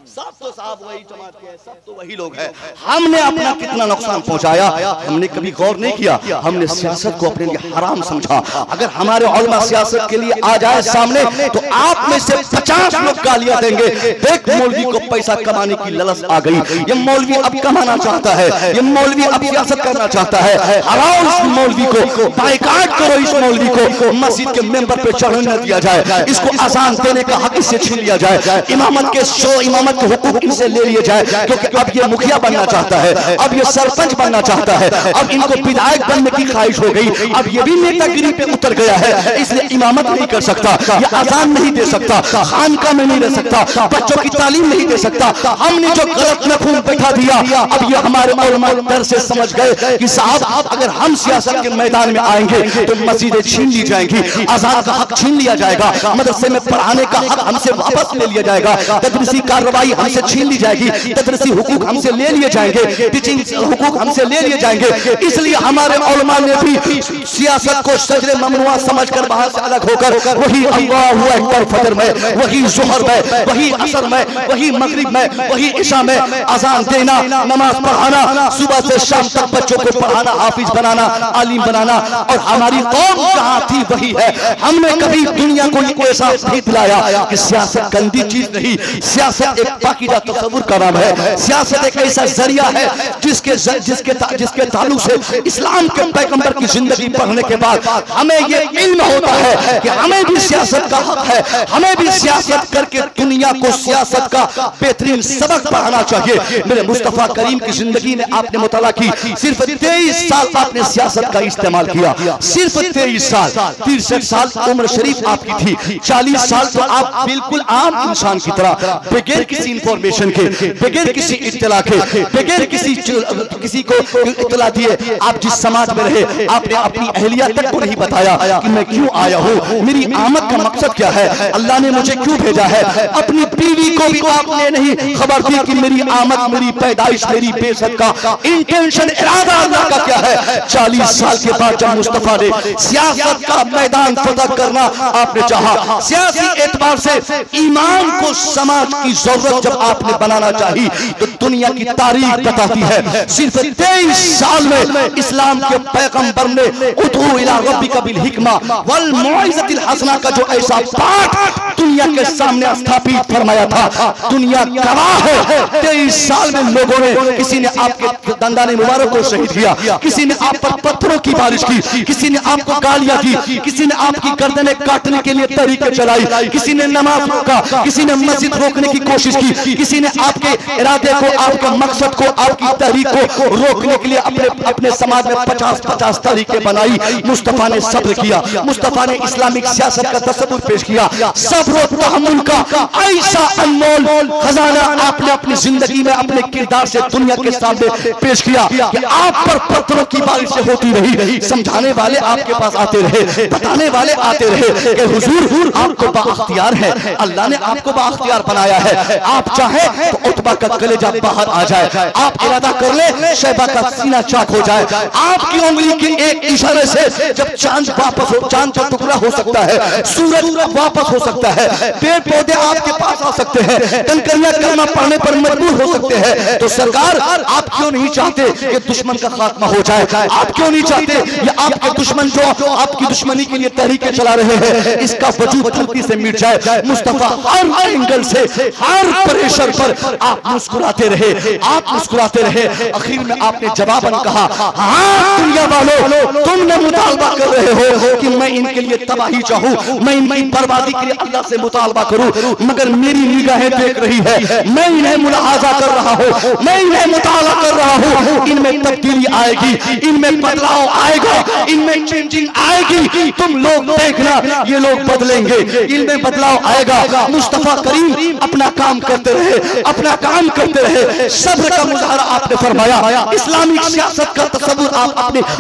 सब तो साहब वही जमात के हैं, सब तो वही लोग हैं। हमने अपना कितना नुकसान पहुंचाया, हमने कभी गौर नहीं किया। हमने सियासत को अपने लिए हराम समझा। अगर हमारे उलमा सियासत के लिए आ जाए सामने तो आप में से 50 लोग गालियां देंगे। देख मौलवी को पैसा कमाने की ललच आ गई, ये मौलवी अब कमाना चाहता है, ये मौलवी अब सियासत करना चाहता है। हराओ इस मौलवी को, बाइकाट करो इस मौलवी को, मस्जिद के मेंबर पे चढ़ने न दिया जाए, इसको अजान देने का हक इससे छीन लिया जाए, इमामत के इमामत हुकूक इनसे ले लिए जाए, क्योंकि अब ये मुखिया बनना चाहता है, अब ये सरपंच बनना चाहता है, अब इनको विधायक बनने की ख्वाहिश हो गई, अब ये भी नेतागिरी पे उतर गया है, इसलिए इमामत नहीं कर सकता, ये अजान नहीं दे सकता, खानका में नहीं रह सकता, बच्चों की तालीम नहीं दे सकता। हमने जो गलत मफहूम बैठा दिया, अब ये हमारे उलमा डर से समझ गए कि साहब अगर हम सियासत के मैदान में आएंगे तो मस्जिदें छीन ली जाएंगी, अजान का हक छीन लिया जाएगा, मदरसे में पढ़ाने का हक हमसे वापस ले लिया जाएगा, तदरीसी कार्रवाई हमसे छीन ली जाएगी, तदरीसी हुकूक हमसे ले लिए जाएंगे, टीचिंग हुकूक हमसे ले लिए जाएंगे। इसलिए हमारे उलमा ने भी सियासत को सजरे ममनुआ समझकर बाहर से अलग होकर वही अल्लाहु अकबर फजर में, वही ज़ुहर में, वही असर में, वही मगरिब में, वही इशा में अजान देना, नमाज पढ़ाना, सुबह से शाम तक बच्चों को पढ़ाना, हाफिज बनाना, आलिम बनाना। और हमारी कौम जहां थी वही है। हमने कभी दुनिया को ये एहसास नहीं दिलाया कि सियासत गंदी चीज नहीं, सियासत एक पाकीज़ा तसव्वुर का नाम है, सियासत एक ऐसा जरिया है जिसके ताल्लुक से इस्लाम के पैगंबर की जिंदगी पढ़ने के बाद हमें ये इल्म होता है कि हमें भी सियासत का हक है, हमें भी सियासत करके दुनिया को सियासत का बेहतरीन सबक पढ़ाना चाहिए। मेरे मुस्तफा करीम की जिंदगी में आपने मुताला की, सिर्फ 23 साल आपने सियासत का इस्तेमाल किया, सिर्फ 23 साल, 63 साल उम्र शरीफ आपकी थी, 40 साल तो आप बिल्कुल आम इंसान की तरह बगैर किसी इंफॉर्मेशन के, बगैर किसी इत्तला के, बगैर किसी को इत्तला दिए आप जिस समाज में रहे, आपने अपनी अहलिया तक को नहीं बताया कि मैं क्यों आया हूँ, मेरी आमद का मकसद क्या है, अल्लाह ने मुझे क्यों भेजा है। अपनी बीवी को भी आपने नहीं खबर दी कि मेरी आमद, मेरी पैदाइश, मेरी बेसत का इंटेंशन, इरादा अल्लाह का क्या है। 40 साल के बाद जब मुस्तफा ने सियासत का मैदान फतह करना आपने चाहा, सियासी एतबार से ईमान को समाज की जरूरत जब आपने बनाना चाहिए तो दुनिया की तारीख बताती है सिर्फ 23 साल में इस्लाम के पैगंबर ने उदू इला रब्बिका बिल हिकमा वल मौइज़तिल हसना का जो ऐसा पाठ दुनिया के सामने स्थापित फरमाया था, दुनिया गवाह है। 23 साल में लोगों ने, किसी ने आपके दंदाने मुबारक को शहीद किया, किसी ने आप पर पत्थरों की बारिश की, किसी ने आपको गालियां दी, किसी ने आपकी गर्दनें काटने के लिए तरीके चलाई, किसी ने नमाज रोका, किसी ने मस्जिद रोकने की कोशिश की, किसी ने आपके इरादे को, आपके मकसद को, आपकी तहरीक को रोकने के लिए अपने समाज में 50-50 तरीके बनाई। मुस्तफा ने सब्र किया, मुस्तफा ने इस्लामिक सियासत का तसव्वुर पेश किया, सब्र और तहम्मुल का ऐसा अनमोल खजाना आपने अपनी जिंदगी में अपने किरदार से दुनिया के सामने पेश किया कि आप पर पत्थरों की बारिश होती रही, समझाने वाले आपके पास आते रहे, बताने वाले आते रहे कि हुजूर आपको बाअख्तियार है, अल्लाह ने आपको बाअख्तियार बनाया है, आप चाहे तो उतबा का कलेजा बाहर आ जाए, आप इरादा कर ले शैबा का सीना चाक हो जाए, आपकी उंगली के एक इशारे से जब चांद वापस हो, चांद का टुकड़ा हो सकता है, सूरज वापस हो सकता है, पेड़ पौधे आपके पास आ सकते हैं, कंकरियां कलमा पढ़ने पर मजबूर हो सकते हैं। तो सरकार आप क्यों नहीं चाहते कि दुश्मन का खात्मा हो जाए? आप क्यों नहीं चाहते ये आपके दुश्मन जो आपकी दुश्मनी के लिए तहरीकें चला रहे हैं इसका वजूद जल्दी से मिट जाए। मुस्तफा हर एंगल से, हर प्रेशर पर आप मुस्कुराते रहे, आप मुस्कुराते रहे। आखिर में आपने जवाबन कहा, हाँ दुनिया वालों तुमने मुतालबा कर रहे हो कि मैं इनके लिए तबाही चाहूं, मैं इनकी बर्बादी के लिए अल्लाह से मुतालबा करूं, मगर मेरी निगाहें देख रही है, मैं इन्हें मुलाहाजा कर रहा हूं, मैं इन्हें मुताला कर रहा हूं, इनमें तब्दीली आएगी, इनमें बदलाव आएगा, इनमें चेंजिंग आएगी, तुम लोग देखना ये लोग बदलेंगे, इनमें बदलाव आएगा। मुस्तफा करीम अपना काम करते रहे, अपना काम करते रहे, सब्र का मुजाहरा आपने फरमाया, इस्लामिक सियासत का तस्वुर आप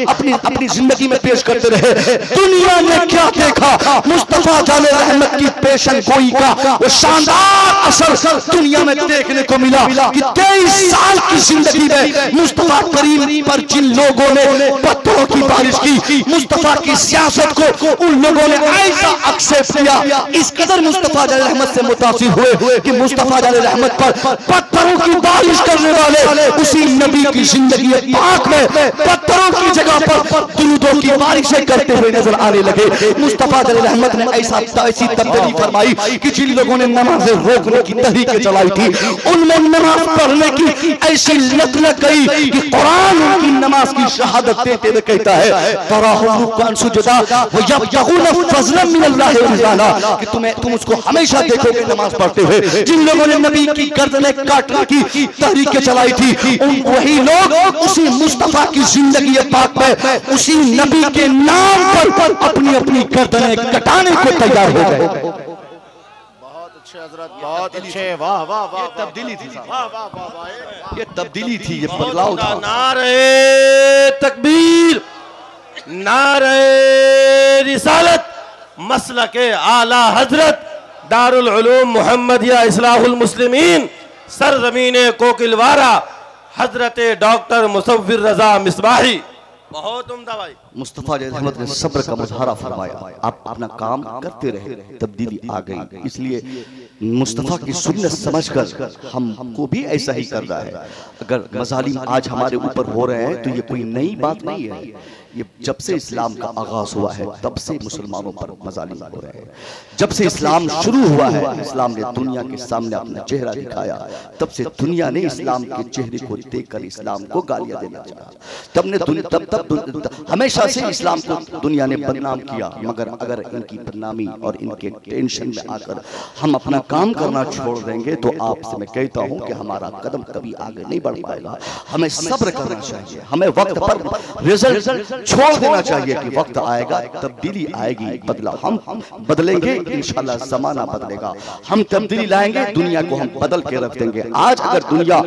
अपनी जिंदगी में पेश करते रहे। दुनिया ने क्या देखा, मुस्तफा जाने रहमत की पेशन गोई का वो शानदार असर दुनिया में देखने को मिला कि 23 साल की जिंदगी में मुस्तफा करीम पर जिन लोगों ने पत्थरों की बारिश की, मुस्तफा की सियासत को उन लोगों ने ऐसा एक्सेप्ट किया, इस कदर मुस्तफा जाने रहमत से मुतासिर हुए कि मुस्तफा जाने रहमत पर पत्थरों की बारिश करने वाले उसी नबी की जिंदगी पाक में पत्थरों की जगह पर दुरूदों की बारिशें करते हुए नजर आने लगे। मुस्तफा जाने रहमत ने ऐसी तब्दीली फरमाई कि जिन लोगों ने नमाज रोकने की तहरीकें चलाई थी, उनमें नमाज पढ़ने की ऐसी लत लग गई कि कुरान उनकी नमाज की शहादत देते हुए कहता है कि तुम उसको हमेशा देखोगे नमाज पढ़ते हुए। जिन लोगों ने नबी की गर्दनें काटने की तहरीकें चलाई थी, वही लोग उसी मुस्तफा की जिंदगी पाक में उसी नबी के नाम पर अपनी अपनी गर्दनें कटाने को तैयार हो गए। बहुत अच्छे हजरत, बहुत अच्छे, वाह वाह वाह, तब्दीली थी, वाह वाह वाह, ये तब्दीली थी, ये बदलाव था। नारे तकबीर, नारे रिसालत, मसलके आला हजरत दारुल उलूम मुहम्मदिया इस्लाहुल मुस्लिमीन सरजमीने कोकिलवारा हजरत डॉक्टर मुसव्विर रजा मिसबाही। बहुत उम्दा भाई। मुस्तफा रहमत ने सब्र का मुजाहरा फरमाया, आप अपना काम करते रहे, तब्दीली आ गई। इसलिए मुस्तफा की सुन्नत समझकर हमको भी ऐसा ही करना है। अगर मजालिम आज हमारे ऊपर हो रहे हैं तो ये कोई नई बात नहीं है, ये जब से इस्लाम का आगाज हुआ है तब से मुसलमानों पर मजालिम हो रहे हैं। जब से इस्लाम शुरू हुआ है, इस्लाम ने दुनिया के सामने अपना चेहरा दिखाया, तब से दुनिया ने इस्लाम के चेहरे को देखकर इस्लाम को गालियां देना चाहा। तब हमेशा से इस्लाम को दुनिया ने बदनाम किया। मगर अगर इनकी बदनामी और इनके टेंशन में आकर हम अपना काम करना छोड़ देंगे तो आपसे मैं कहता हूं कि हमारा कदम कभी आगे नहीं बढ़ पाएगा। हमें सब्र करना चाहिए, हमें वक्त पर रिजल्ट छोड़ देना चाहिए कि वक्त आएगा, तब्दीली आएगी, बदलाव हम बदलेंगे, इंशाल्लाह जमाना बदलेगा। हम तब्दीली लाएंगे, दुनिया को हम बदल के रख देंगे। आज अगर दुनिया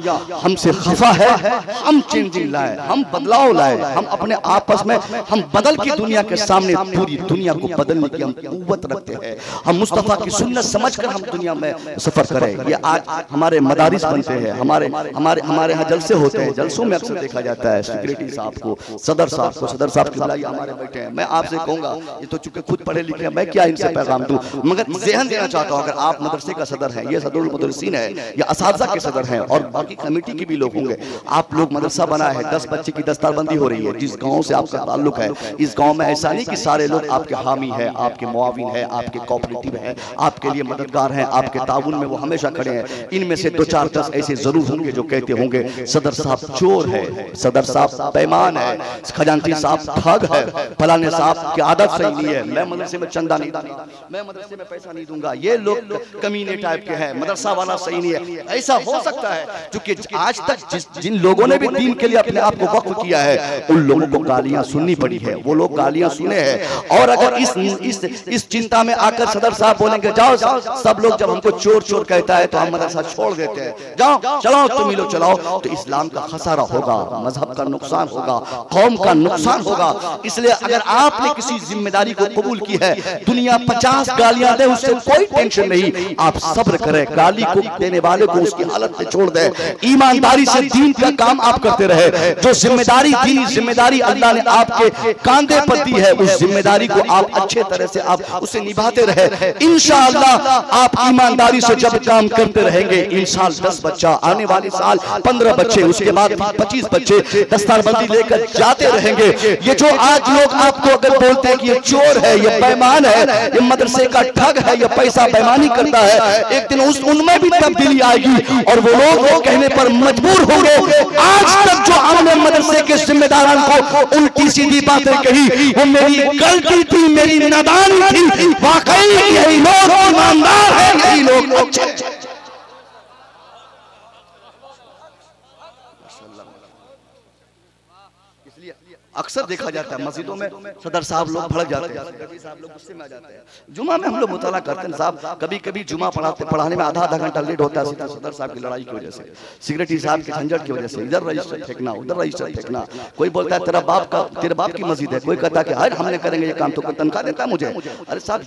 हमसे खफा है, हम चेंजिंग लाए, हम बदलाव लाए, हम अपने आपस में हम बदल के दुनिया के सामने पूरी दुनिया को बदलने की हम कुव्वत रखते हैं। हम मुस्तफा की सुन्नत समझकर हम दुनिया में सफर करें। ये आज हमारे मदारिस बनते हैं, हमारे यहाँ जलसे होते हैं, जलसों में अक्सर देखा जाता है सेक्रेटरी साहब को, सदर साहब की बुलाई हमारे बैठे हैं। मैं आपसे कहूंगा, ये तो चूंकि खुद पढ़े लिखे हैं, मैं क्या इनसे पैगाम दूं, मगर ज़हन देना चाहता हूं, अगर आप मदरसे का सदर हैं, ये सदरुल मुदर्रिसीन है, ये असातिज़ा के सदर हैं और बाकी कमेटी के भी लोग होंगे। आप लोग मदरसा बना है, 10 बच्चे की दस्तारबंदी हो रही है, जिस गाँव से आपका ताल्लुक है, इस गाँव में ऐसा नहीं कि सारे लोग आपके हामी है, आपके मुआविन है, आपके कोऑपरेटिव है, आपके लिए मददगार हैं, आपके ताउन में वो हमेशा खड़े हैं। इनमें से 2-4-10 ऐसे जरूर होंगे जो कहते होंगे सदर साहब चोर है, सदर साहब बेईमान है, खजांची साहब ठग है, फलाने साहब की आदत सही नहीं है, मैं मदरसे में चंदा नहीं दूंगा, मैं मदरसे में पैसा नहीं दूंगा, ये लोग कमीने टाइप के हैं, मदरसा वाला सही नहीं है। ऐसा हो सकता है क्योंकि आज तक जिन लोगों ने भी दीन के लिए अपने आप को वक्फ किया है, उन लोगों को गालियां सुननी पड़ी है, वो लोग गालियां सुने हैं। और अगर इस चिंता में आकर सदर साहब बोलेंगे जाओ सब लोग जब हमको चोर चोर कहता है तो हम मदरसा छोड़ देते हैं, जाओ चलाओ तुम ही लोग चलाओ, तो इस्लाम का खसारा होगा, मजहब का नुकसान होगा, कौम का नुकसान होगा। इसलिए अगर आपने किसी जिम्मेदारी को कबूल की है, दुनिया 50 गालियां दे उससे कोई टेंशन नहीं, आप सब्र करें, गाली को देने वाले को उसकी हालत में छोड़ दें, ईमानदारी से दीन का काम आप करते रहे। जो जिम्मेदारी दीनी जिम्मेदारी अल्लाह ने आपके कांधे पर दी है, उस जिम्मेदारी को आप अच्छे तरह से आप उसे निभाते रहे। इंशाअल्लाह आप ईमानदारी से जब काम करते रहेंगे, इंशाअल्लाह 10 बच्चा, आने वाले साल 15 बच्चे, उसके बाद 25 बच्चे दस्तारबंदी लेकर जाते रहेंगे। ये जो आज लोग आपको अगर बोलते हैं कि ये चोर है, ये बेईमान है, ये मदरसे का ठग है, ये पैसा बेईमानी करता है, एक दिन उनमें भी तब्दीली आएगी और वो लोग वो कहने पर मजबूर होंगे। आज तक जो हमने मदरसे के जिम्मेदारान को उल्टी सीधी बातें कही, वो मेरी गलती थी, मेरी नादानी थी, वाकई यही लोग ईमानदार है, यही लोग अच्छे। इसलिए अक्सर देखा जाता है मस्जिदों में सदर साहब लोग भड़क जाते हैं, कभी साहब लोग गुस्से में आ जाते हैं। जुमा में हम लोग मुताला करते हैं साहब, कभी कभी जुमा पढ़ाने में आधा घंटा लेट होता है सीधा सदर साहब की लड़ाई की वजह से, सेक्रेटरी साहब के झंझट की वजह से, इधर रजिस्टर फेंकना उधर रजिस्टर फेंकना। कोई बोलता है तेरे बाप की मस्जिद है, कोई कहता है कि हर हमने करेंगे ये काम, तो कोई तनख्वाह देता है मुझे। अरे साहब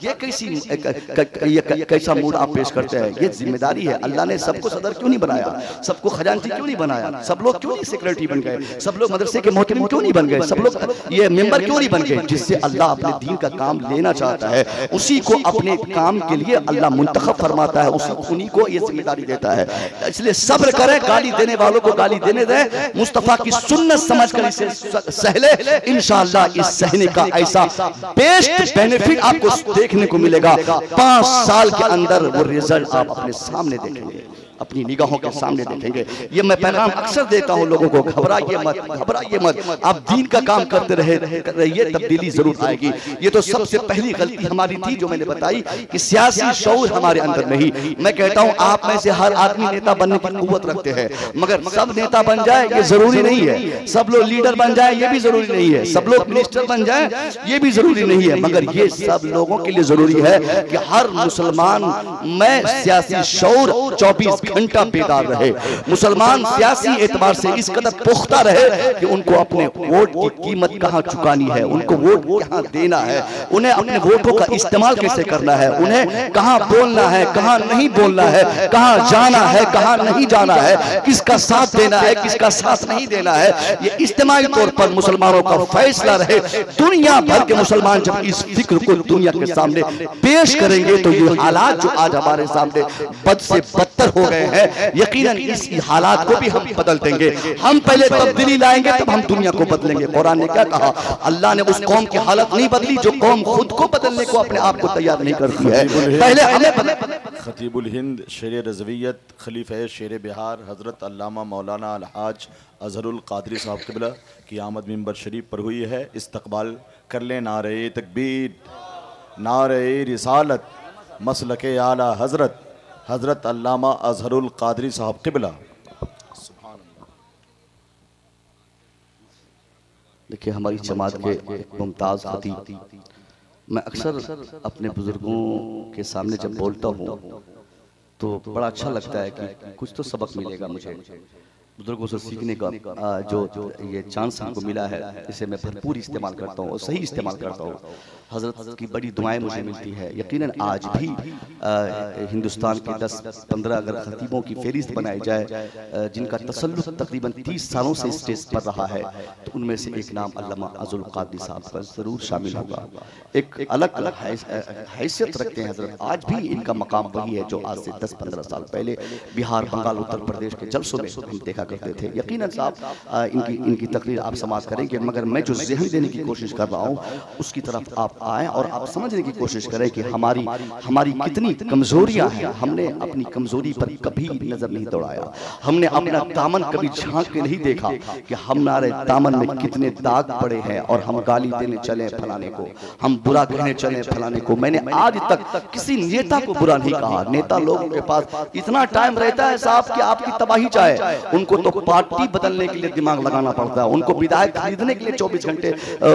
ये कैसा मूड आप पेश करते हैं? ये जिम्मेदारी है। अल्लाह ने सबको सदर क्यों नहीं बनाया, सबको खजांची क्यों नहीं बनाया, सब लोग क्यों नहीं सेक्रेटरी बन गए, सब लोग मदरसे के मोहतमिन क्यों नहीं बन गए, सब लोग ये मेंबर क्यों नहीं बन गए? जिससे अल्लाह अपने दीन का काम लेना चाहता है उसी को अपने काम के लिए अल्लाह मुंतखब फरमाता है, उन्हीं को ये जिम्मेदारी देता है। इसलिए सब्र करें, गाली देने वालों को गाली देने दें, मुस्तफा की सुन्नत समझकर इसे सहले, इंशाअल्लाह इस सहने का ऐसा बेस्ट बेनिफिट आपको देखने को मिलेगा। 5 साल के अंदर वो रिजल्ट आप अपने सामने देखेंगे, अपनी निगाहों के सामने देखेंगे। ये मैं पैगाम अक्सर देता हूं लोगों को, घबराइए मत, घबराइए मत, आप दीन का काम करते रहिए, तब्दीली जरूर आएगी। ये तो सबसे पहली गलती हमारी थी जो मैंने बताई कि सियासी शऊर हमारे अंदर नहीं। मैं कहता हूं आप में से हर आदमी नेता बनने की कुव्वत रखते हैं, मगर सब नेता बन जाए ये जरूरी नहीं है, सब लोग लीडर बन जाए ये भी जरूरी नहीं है, सब लोग मिनिस्टर बन जाए ये भी जरूरी नहीं है, मगर ये सब लोगों के लिए जरूरी है कि हर मुसलमान में सियासी शऊर 24 घंटा बेदार रहे, मुसलमान सियासी एतबार से इस कदर पुख्ता रहे कि उनको अपने वोट की कीमत कहां चुकानी है, उनको वोट कहां देना है, उन्हें अपने वोटों का इस्तेमाल कैसे करना है, उन्हें कहां बोलना है कहां नहीं बोलना है, कहां जाना है कहां नहीं जाना है, किसका साथ देना है किसका साथ नहीं देना है। ये इज्तिमाई तौर पर मुसलमानों का फैसला रहे। दुनिया भर के मुसलमान जब इस फिक्र को दुनिया के सामने पेश करेंगे तो ये हालात जो आज हमारे सामने बद से बदतर हो गए हैं, यकीनन इस हालात को भी हम बदल देंगे। हम पहले तब्दीली लाएंगे तब हम दुनिया को बदलेंगे। कुरान ने क्या कहा? अल्लाह ने उस कौम की हालत नहीं बदली जो कौम खुद को बदलने को अपने आप को तैयार नहीं करती है, पहले हमें। खतीबुल हिंद शेर रज़वियत खलीफा शेर बिहार हज़रत अल्लामा मौलाना अलहाज अजहरुल कादरी साहब क़िबला की आमद मिंबर शरीफ पर हुई है। इस्तकबाल कर लें नारे तकबीर, नारे रिसालत, मसलके आला हज़रत हज़रत अल्लामा अजहरुल कादरी साहब क़िबला। देखिए हमारी जमात के मुमताज़ खतीब, मैं अक्सर अपने बुजुर्गों के सामने जब बोलता हूँ तो बड़ा अच्छा लगता है कि कुछ तो सबक मिलेगा मुझे बुजुर्गों से सीखने का। जो ये चांस हमको मिला है इसे मैं भरपूर इस्तेमाल करता हूँ और सही इस्तेमाल करता हूँ। हज़रत की बड़ी दुआएं मुझे मिलती है। यकीनन आज भी हिंदुस्तान के 10-15 अगर खतीबों की फहरिस्त बनाई जाए जिनका तसल्लुक तकरीबन 30 सालों से स्टेज पर रहा है तो उनमें से एक नाम अल्लामा अज़हरुल कादरी साहब का ज़रूर शामिल होगा। एक अलग अलग हैसियत रखते हैं हज़रत, आज भी इनका मकाम वही है जो आज से 10-15 साल पहले बिहार, बंगाल, उत्तर प्रदेश के जलसों में हम देखा करते थे। यकीनन साहब इनकी तकरीर आप समाप्त करेंगे, मगर मैं जो ज़हन देने की कोशिश कर रहा हूँ उसकी तरफ आप आए और आप समझने की कोशिश करें कि हमारी कितनी कमजोरियां हैं। हमने अपनी कमजोरी पर कभी नजर नहीं दौड़ाया, हमने अपना दामन कभी झांक के नहीं देखा कि हमारे दामन में कितने दाग पड़े हैं और हम गाली देने चले फलाने को, हम बुरा कहने चले फलाने को। मैंने आज तक किसी नेता को बुरा नहीं कहा। नेता लोगों के पास इतना टाइम रहता है साहब कि आपकी तबाही चाहे, उनको तो पार्टी बदलने के लिए दिमाग लगाना पड़ता है, उनको विधायक खरीदने के लिए 24 घंटे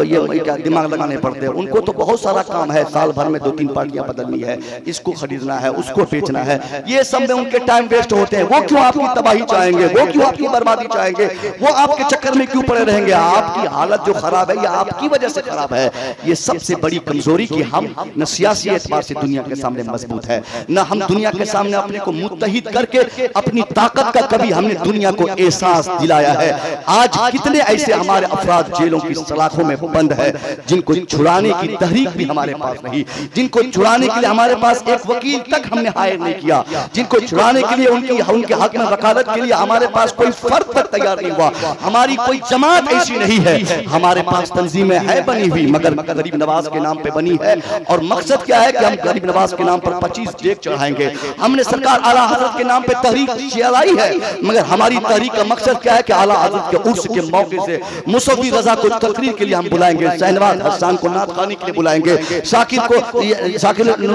ये क्या दिमाग लगाने पड़ते हैं। उनको तो बहुत सारा काम है, साल भर में 2-3 पार्टियां बदलनी है, इसको खरीदना है, उसको बेचना है, ये सब में उनके टाइम वेस्ट होते हैं। वो क्यों आपकी तबाही चाहेंगे, वो क्यों आपकी बर्बादी चाहेंगे, वो आपके चक्कर में क्यों पड़े रहेंगे? आपकी हालत जो खराब है ये आपकी वजह से खराब है। ये सबसे बड़ी कमजोरी कि हम न सियासी एतबार से दुनिया के सामने मजबूत है, न हम दुनिया के सामने अपने को मुत्तहिद करके अपनी ताकत का कभी हमने दुनिया को एहसास दिलाया है। आज कितने ऐसे हमारे अफराद जेलों की सलाखों में बंद है जिनको छुड़ाने की तहरीक भी हमारे पास नहीं, जिनको छुड़ाने के लिए हमारे पास एक वकील तक हमने हायर नहीं किया, जिनको छुड़ाने के लिए उनके हक में वकालत के लिए हमारे पास कोई फर्द तक तैयार नहीं हुआ। हमारी कोई जमात ऐसी नहीं है, हमारे पास तंजीमें है बनी हुई मगर गरीब नवाज के नाम पे बनी है। और मकसद क्या है कि हम गरीब नवाज के नाम पर 25 डेग चढ़ाएंगे। हमने सरकार आला हजरत के नाम पे तहरीक चलाई है मगर हमारी तहरीक का मकसद क्या है कि आला हज़रत के उर्स के मौके से मुसव्वी रजा को तकरीर के लिए हम बुलाएंगे, शहनवाज हसन को नात खानी के लिए बुलाएंगे, शाकिर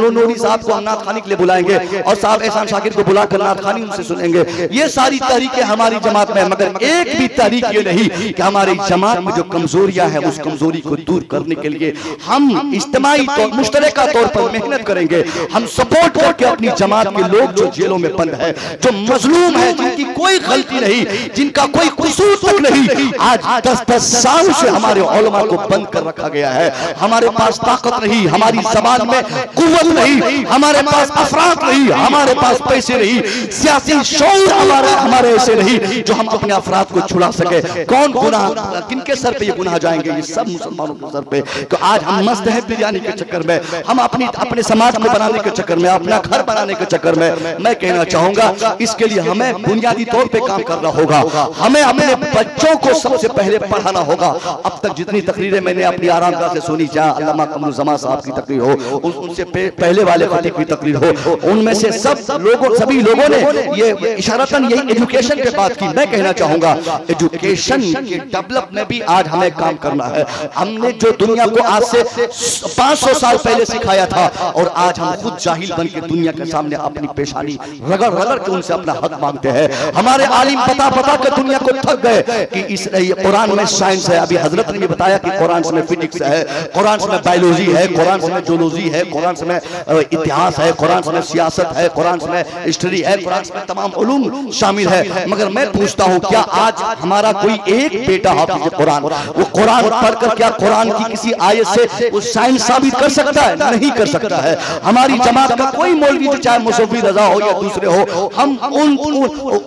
नूरी साहब को हम नात खानी के लिए बुलाएंगे और साहब एहसान शाकिर को बुलाकर नात खानी उनसे सुनेंगे। ये सारी तहरीकें हमारी जमात में, मगर एक भी तहरीक ये नहीं कि हमारी जमात में जो कमजोरियां हैं उस कमजोरी को दूर करने के लिए हम इज्तिमाई तौर मुश्तरका तौर पर मेहनत करेंगे। हम सपोर्ट करके अपनी जमात के लोग जो जेलों में बंद है, जो मजलूम है, जिनकी कोई गलती नहीं, जिनका कोई कसूर तक नहीं, आज 10-10 साल से हमारे उलमा को बंद कर रखा गया है। हमारे पास ताकत नहीं, हमारी जबान में कुव्वत नहीं, हमारे पास अफराद नहीं, हमारे पास पैसे नहीं, सियासी शौर हमारे ऐसे नहीं जो हम अपने अफराद को छुड़ा सके। कौन गुनाह, किनके सर पे ये गुनाह जाएंगे? ये सब मुसलमानों के सर पे। तो आज हम मस्त हैं बिरयानी के चक्कर में, हम अपने समाज को बनाने के चक्कर में, अपना घर बनाने के चक्कर में। मैं कहना चाहूंगा इसके लिए हमें बुनियादी तौर पे काम करना होगा। हमें अपने बच्चों को सबसे पहले पढ़ाना होगा। अब तक जितनी तकरीरें मैंने अपनी आरामगाह से सुनी, जहाँ अल्लामा कमरुज़्ज़मान साहब की तकरीर हो, उनसे पहले वाले खतीब की तकरीर हो, उनमें से सभी लोगों ने ये इशारतन यही एजुकेशन पे बात की। मैं कहना चाहूंगा एजुकेशन के डेवलप में भी आज हमें काम करना है। हमने जो दुनिया को आज से 500 साल पहले सिखाया था और आज हम खुद जाहिल बन के दुनिया के सामने अपनी पेशानी रगड़ रगड़ के उनसे अपना हक मांगते हैं। हमारे आलिम बता के दुनिया को थक गए कि इस कुरान में साइंस है। अभी हजरत ने बताया कि कुरान में फिजिक्स है, कुरान में बायोलॉजी है, कुरान में जोलॉजी है, कुरान में इतिहास है, कुरान में सियासत है, कुरान में हिस्ट्री है, कुरान में तमाम उलूम शामिल है। मगर मैं पूछता हूँ क्या आज हमारा कोई एक बेटा हाफिज कुरान, वो कुरान पढ़कर क्या कुरान की किसी आयत से वो साइंस साबित कर सकता है? नहीं कर सकता है। हमारी जमात का कोई मौलवी, चाहे मुसव्वी रजा हो या दूसरे हो, हम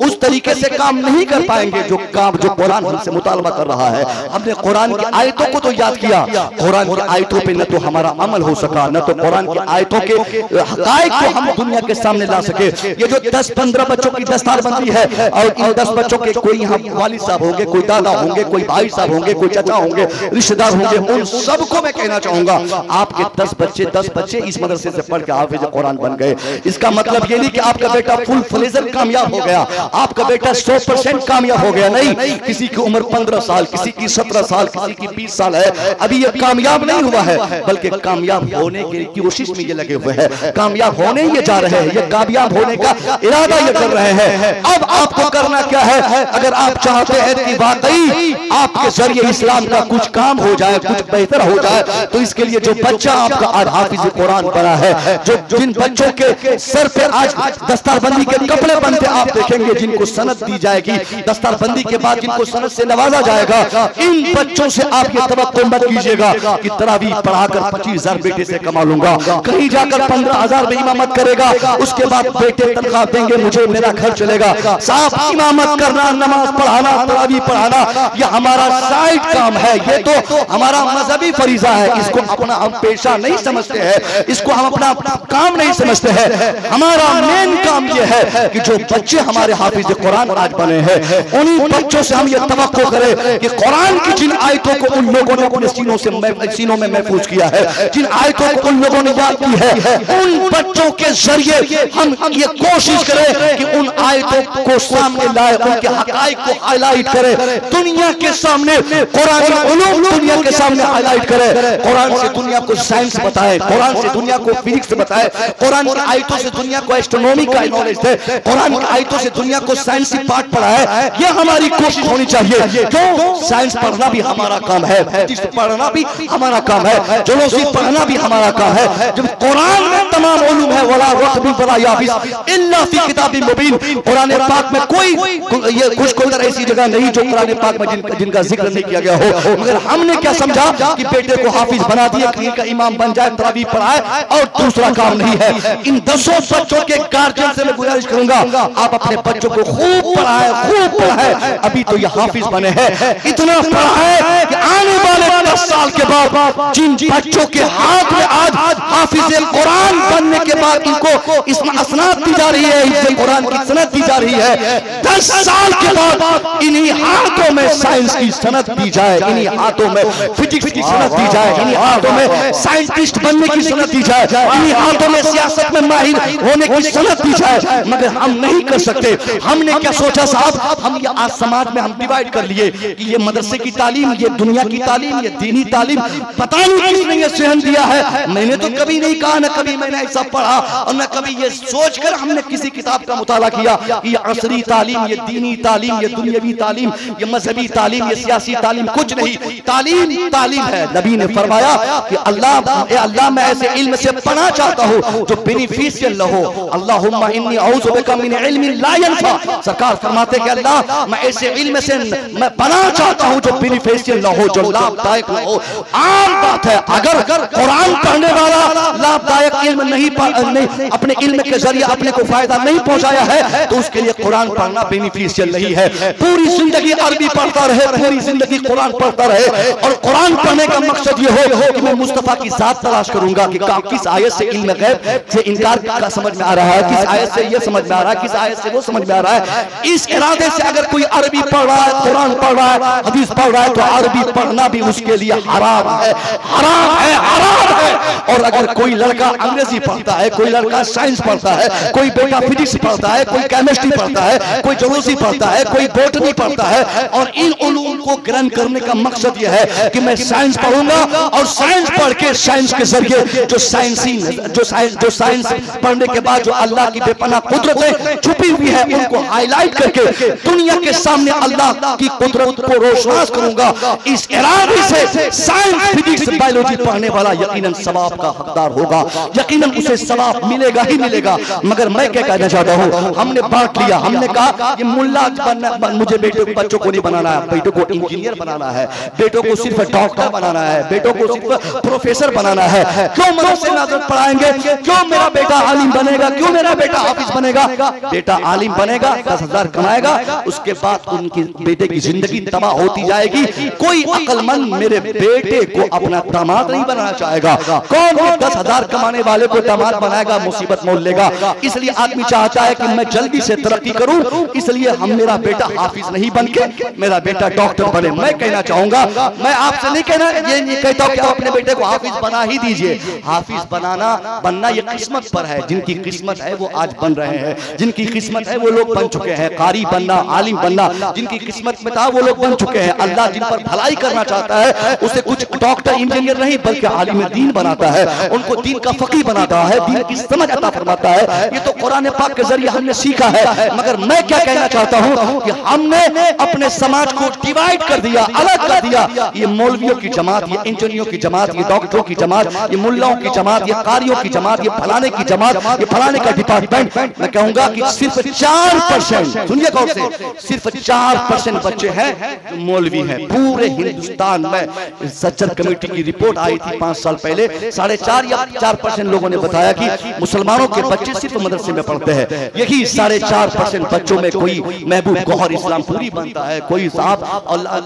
उस तरीके से काम नहीं कर पाएंगे जो कुरान हमसे मुतालबा कर रहा है। हमने कुरान की आयतों को तो याद किया, कुरान की आयतों पे न तो हमारा अमल हो सका, न तो कुरान की आयतों के हकायक को हम दुनिया के सामने ला सके। ये जो 10-15 बच्चों की दस्तारबंदी है और इन 10 बच्चों के कोई यहाँ वालिद साहब होंगे, कोई दादा होंगे, कोई भाई साहब होंगे, कोई चाचा होंगे, रिश्तेदार होंगे, उन सबको मैं कहना चाहूंगा आपके 10 बच्चे इस मदरसे से पढ़ के हाफिज कुरान बन गए। इसका मतलब ये नहीं कि आपका बेटा फुल फ्लेजर कामयाब हो गया, आपका बेटा 100% कामयाब हो गया। नहीं, किसी की उम्र 15 साल, किसी की 17 साल, किसी की 20 साल है, अभी ये कामयाब नहीं हुआ है, बल्कि कामयाब होने की कोशिश में ये लगे हुए हैं, कामयाब होने ये जा रहे हैं, ये कामयाब होने का इरादा ये कर रहे हैं। अब आपको करना क्या है? अगर आप चाहते हैं कि वाकई आपके जरिए इस्लाम का कुछ काम हो जाए, कुछ बेहतर हो जाए, तो इसके लिए जो बच्चा आपका आज हाफिज कुरान बना है, जिन बच्चों के सर पे आज दस्तारबंदी के कपड़े बनते आप देखेंगे, जिनको सनद दी जाएगी, दस्तारबंदी के बाद जिनको सनद से नवाजा जाएगा, इन बच्चों से आप ये तवक्को मत कीजिएगा कि तरावीह पढ़ाकर 25,000 बेटे से कमा लूंगा, कहीं जाकर 15,000 में इमामत करेगा, उसके बाद बेटे तनख्वाह देंगे, मुझे मेरा घर चलेगा। साहब, इमामत करना, नमाज पढ़ाना, तरावीह पढ़ाना, ये हमारा साइड काम है, ये तो हमारा मजहबी फरीजा है। इसको अपना हम पेशा नहीं समझते हैं, इसको हम अपना काम नहीं समझते हैं। हमारा मेन काम ये है कि जो बच्चे हमारे हाफिज कुरान आज बने हैं, उन्हीं बच्चों से हम ये तवक्को करें कि कुरान की जिन आयतों को उन लोगों ने अपने सीनों में महफूज किया है, जिन आयतों को उन लोगों ने याद की है, उन बच्चों के जरिए हम ये कोशिश करें कि उन आयतों को सामने लाए, उनके हकायक को हाईलाइट करें, दुनिया के सामने कुरान उलूम दुनिया के सामने हाईलाइट करें, कुरान से दुनिया को साइंस बताए, कुरान से दुनिया को फिजिक्स बताए, कुरान की आयतों से दुनिया को एस्ट्रोनॉमी का नॉलेज दे, कुरान की आयतों से दुनिया को साइंसी पाठ पढ़ाए। ये हमारी कोशिश होनी चाहिए। क्यों? साइंस पढ़ना भी हमारा काम है, फिजिक्स पढ़ना भी हमारा काम है, जोलॉजी पढ़ना भी हमारा काम है। जब कुरान में तमाम उलूम है, वला वक़्त वला याबिस इल्ला फी किताबिन मुबीन, कुरान पाक में कोई ये खुशखबर ऐसी जगह नहीं जो कुरान पाक में जिनका जिक्र नहीं किया गया हो। मगर हमने क्या समझा कि बेटे को हाफिज बना दिया, कहीं का इमाम बन जाए, तरावीह पढ़ाए, और दूसरा काम नहीं है। इन 10 बच्चों के गार्जियन से मैं गुजारिश करूंगा, आप अपने बच्चों को खूब पढ़ाए, खूब पढ़ाए। अभी तो ये हाफिज बने हैं, इतना पढ़ाए कि आने वाले 10 साल के बाद जिन बच्चों के हाथ में आज हाफिज कुरान बनने के बाद इनको इसमें असनाद दी जा रही है, इसमें कुरान की सनद दी जा रही है, 10 साल के बाद इन्हीं हाथों में साइंस की सनद दी जाए, इन्हीं हाथों में फिजिक्स की सनद दी जाए, इन्हीं हाथों में साइंटिस्ट बनने की सनद दी जाए, इन्हीं हाथों में सियासत में माहिर होने की सनद दी जाए, मगर हम नहीं कर सकते। हमने क्या सोचा साहब, हम ये आज समाज में हम डिवाइड कर लिए कि ये मदरसे की तालीम, ये दुनिया की तालीम, ये दीनी तालीम, पता नहीं किसने ये सहन दिया है। मैंने तो कभी नहीं कहा, न कभी मैंने ऐसा पढ़ा और न कभी ये सोचकर हमने किसी किताब का मुताला किया कि ये असरी तालीम, ये दीनी तालीम, ये दुनियावी तालीम, ये मजहबी तालीम, ये सियासी तालीम, कुछ नहीं। तालीम तालीम है। नबी ने फरमाया कि अल्लाह मैं ऐसे इल्म से पढ़ना चाहता हूँ जो बेनिफिशियल हो। अल्लाहुम्मा इन्नी औज़ु बिका मिन इल्मिन ला यनफा। सरकार फरमाते कि अल्लाह मैं ऐसे इल्म से मैं पढ़ना चाहता हूँ जो बेनिफिशियल न हो, जो लाभदायक न हो। आम बात है, अगर कुरान पढ़ने वाला लाभदायक इल्म नहीं अपने इल्म के जरिए अपने को फायदा नहीं पहुंचाया है तो उसके लिए कुरान पढ़ना बेनिफिशियल नहीं है। पूरी जिंदगी अरबी पढ़ता रहे, पूरी जिंदगी कुरान पढ़ता रहे और कुरान पढ़ने का मकसद ये हो कि मैं मुस्तफा की जात तलाश करूंगा कि किस आयत से इल्म गैब से इनकार का समझ में आ रहा है, किस आयत से ये समझ में आ रहा है, किस आयत से वो समझ में आ रहा है। इस इरादे से अगर कोई अरबी पढ़ रहा है, कुरान पढ़ रहा है, हदीस पढ़ रहा है तो अरबी पढ़ना भी उसके लिए हराम है, हराम है, हराम है। और अगर कोई लड़का अंग्रेजी पढ़ता है, कोई लड़का साइंस पढ़ता है, कोई बेटा फिजिक्स पढ़ता है, कोई केमिस्ट्री पढ़ता है, कोई जोलॉजी पढ़ता है, कोई बॉटनी पढ़ता है और इन उलूम को ग्रहण करने का मकसद यह है कि मैं साइंस पढ़ूंगा और साइंस पढ़ के साइंस के जरिए जो साइंस पढ़ने के बाद जो अल्लाह की बेपनाह कुदरतें छुपी हुई है उनको हाईलाइट करके दुनिया के सामने अल्लाह की कुदरत को रोशनास करूंगा। इस इरादे से साइंस फिजिक्स बायोलॉजी पढ़ने वाला यकीनन सवाब का हकदार होगा, यकीनन उसे सवाब मिलेगा ही मिलेगा। मगर मैं क्या कहना चाहता हूँ, हमने बांट लिया, हमने कहा ये मुल्ला बनना, मुझे बच्चों को नहीं बनाना है, बेटों को इंजीनियर बनाना है, बेटों को सिर्फ डॉक्टर बनाना है, बेटों को सिर्फ प्रोफेसर बनाना है। क्यों मदरसे नाज़र पढ़ाएंगे, क्यों मेरा बेटा आलिम बनेगा, क्यों मेरा बेटा हाफिज बनेगा। बेटा आलिम बनेगा, 10,000 कमाएगा, उसके बाद उनकी बेटे की जिंदगी तबाह होती जाएगी। कोई अक्लमंद मेरे बेटे को अपना दामाद नहीं बनाना चाहेगा। कौन 10,000 कमाने वाले को दामाद बनाएगा, मुसीबत मोल लेगा। इसलिए आदमी चाहता है कि मैं जल्दी से तरक्की करूं, इसलिए हम मेरा बेटा हाफिज नहीं बन के मेरा बेटा डॉक्टर बने। मैं कहना चाहूंगा, मैं आपसे नहीं कहना, ये नहीं कहता कि आप अपने बेटे को हाफिज बना ही दीजिए। हाफिज बनना ये किस्मत पर है, जिनकी किस्मत है वो आज बन रहे हैं, जिनकी किस्मत है वो लोग बन चुके हैं। कारी बनना, आलिम बनना जिनकी किस्मत में था वो लोग बन चुके हैं। अल्लाह जिन पर भलाई करना चाहता है उसे कुछ डॉक्टर इंजीनियर नहीं बल्कि आलिम दीन बनाता है, उनको दीन का फकीह बनाता है, दीन की समझ अता फरमाता है। ये तो कुरान पाक के जरिए हमने सीखा है। मगर मैं क्या कहना चाहता हूं कि हमने अपने समाज को डिवाइड कर दिया, अलग कर दिया। ये मौलवियों की जमात, ये इंजीनियरों की जमात, ये डॉक्टरों की जमात, ये मुल्लाओं की जमात, ये कारियों की जमात, ये फलाने की जमात, ये फलाने का डिपार्टमेंट। मैं कहूंगा कि सिर्फ 4%, सुनिए गौर से, सिर्फ 4% बच्चे हैं जो मौलवी हैं पूरे हिंदुस्तान में। सज्जन कमेटी की रिपोर्ट आई थी 5 साल पहले, 4.5 या 4% लोगों ने बताया कि मुसलमानों के बच्चे सिर्फ मदरसे में पढ़ते हैं। यही 4.5% बच्चों में कोई महबूब गौहर इस्लामपुरी बनता है, कोई साहब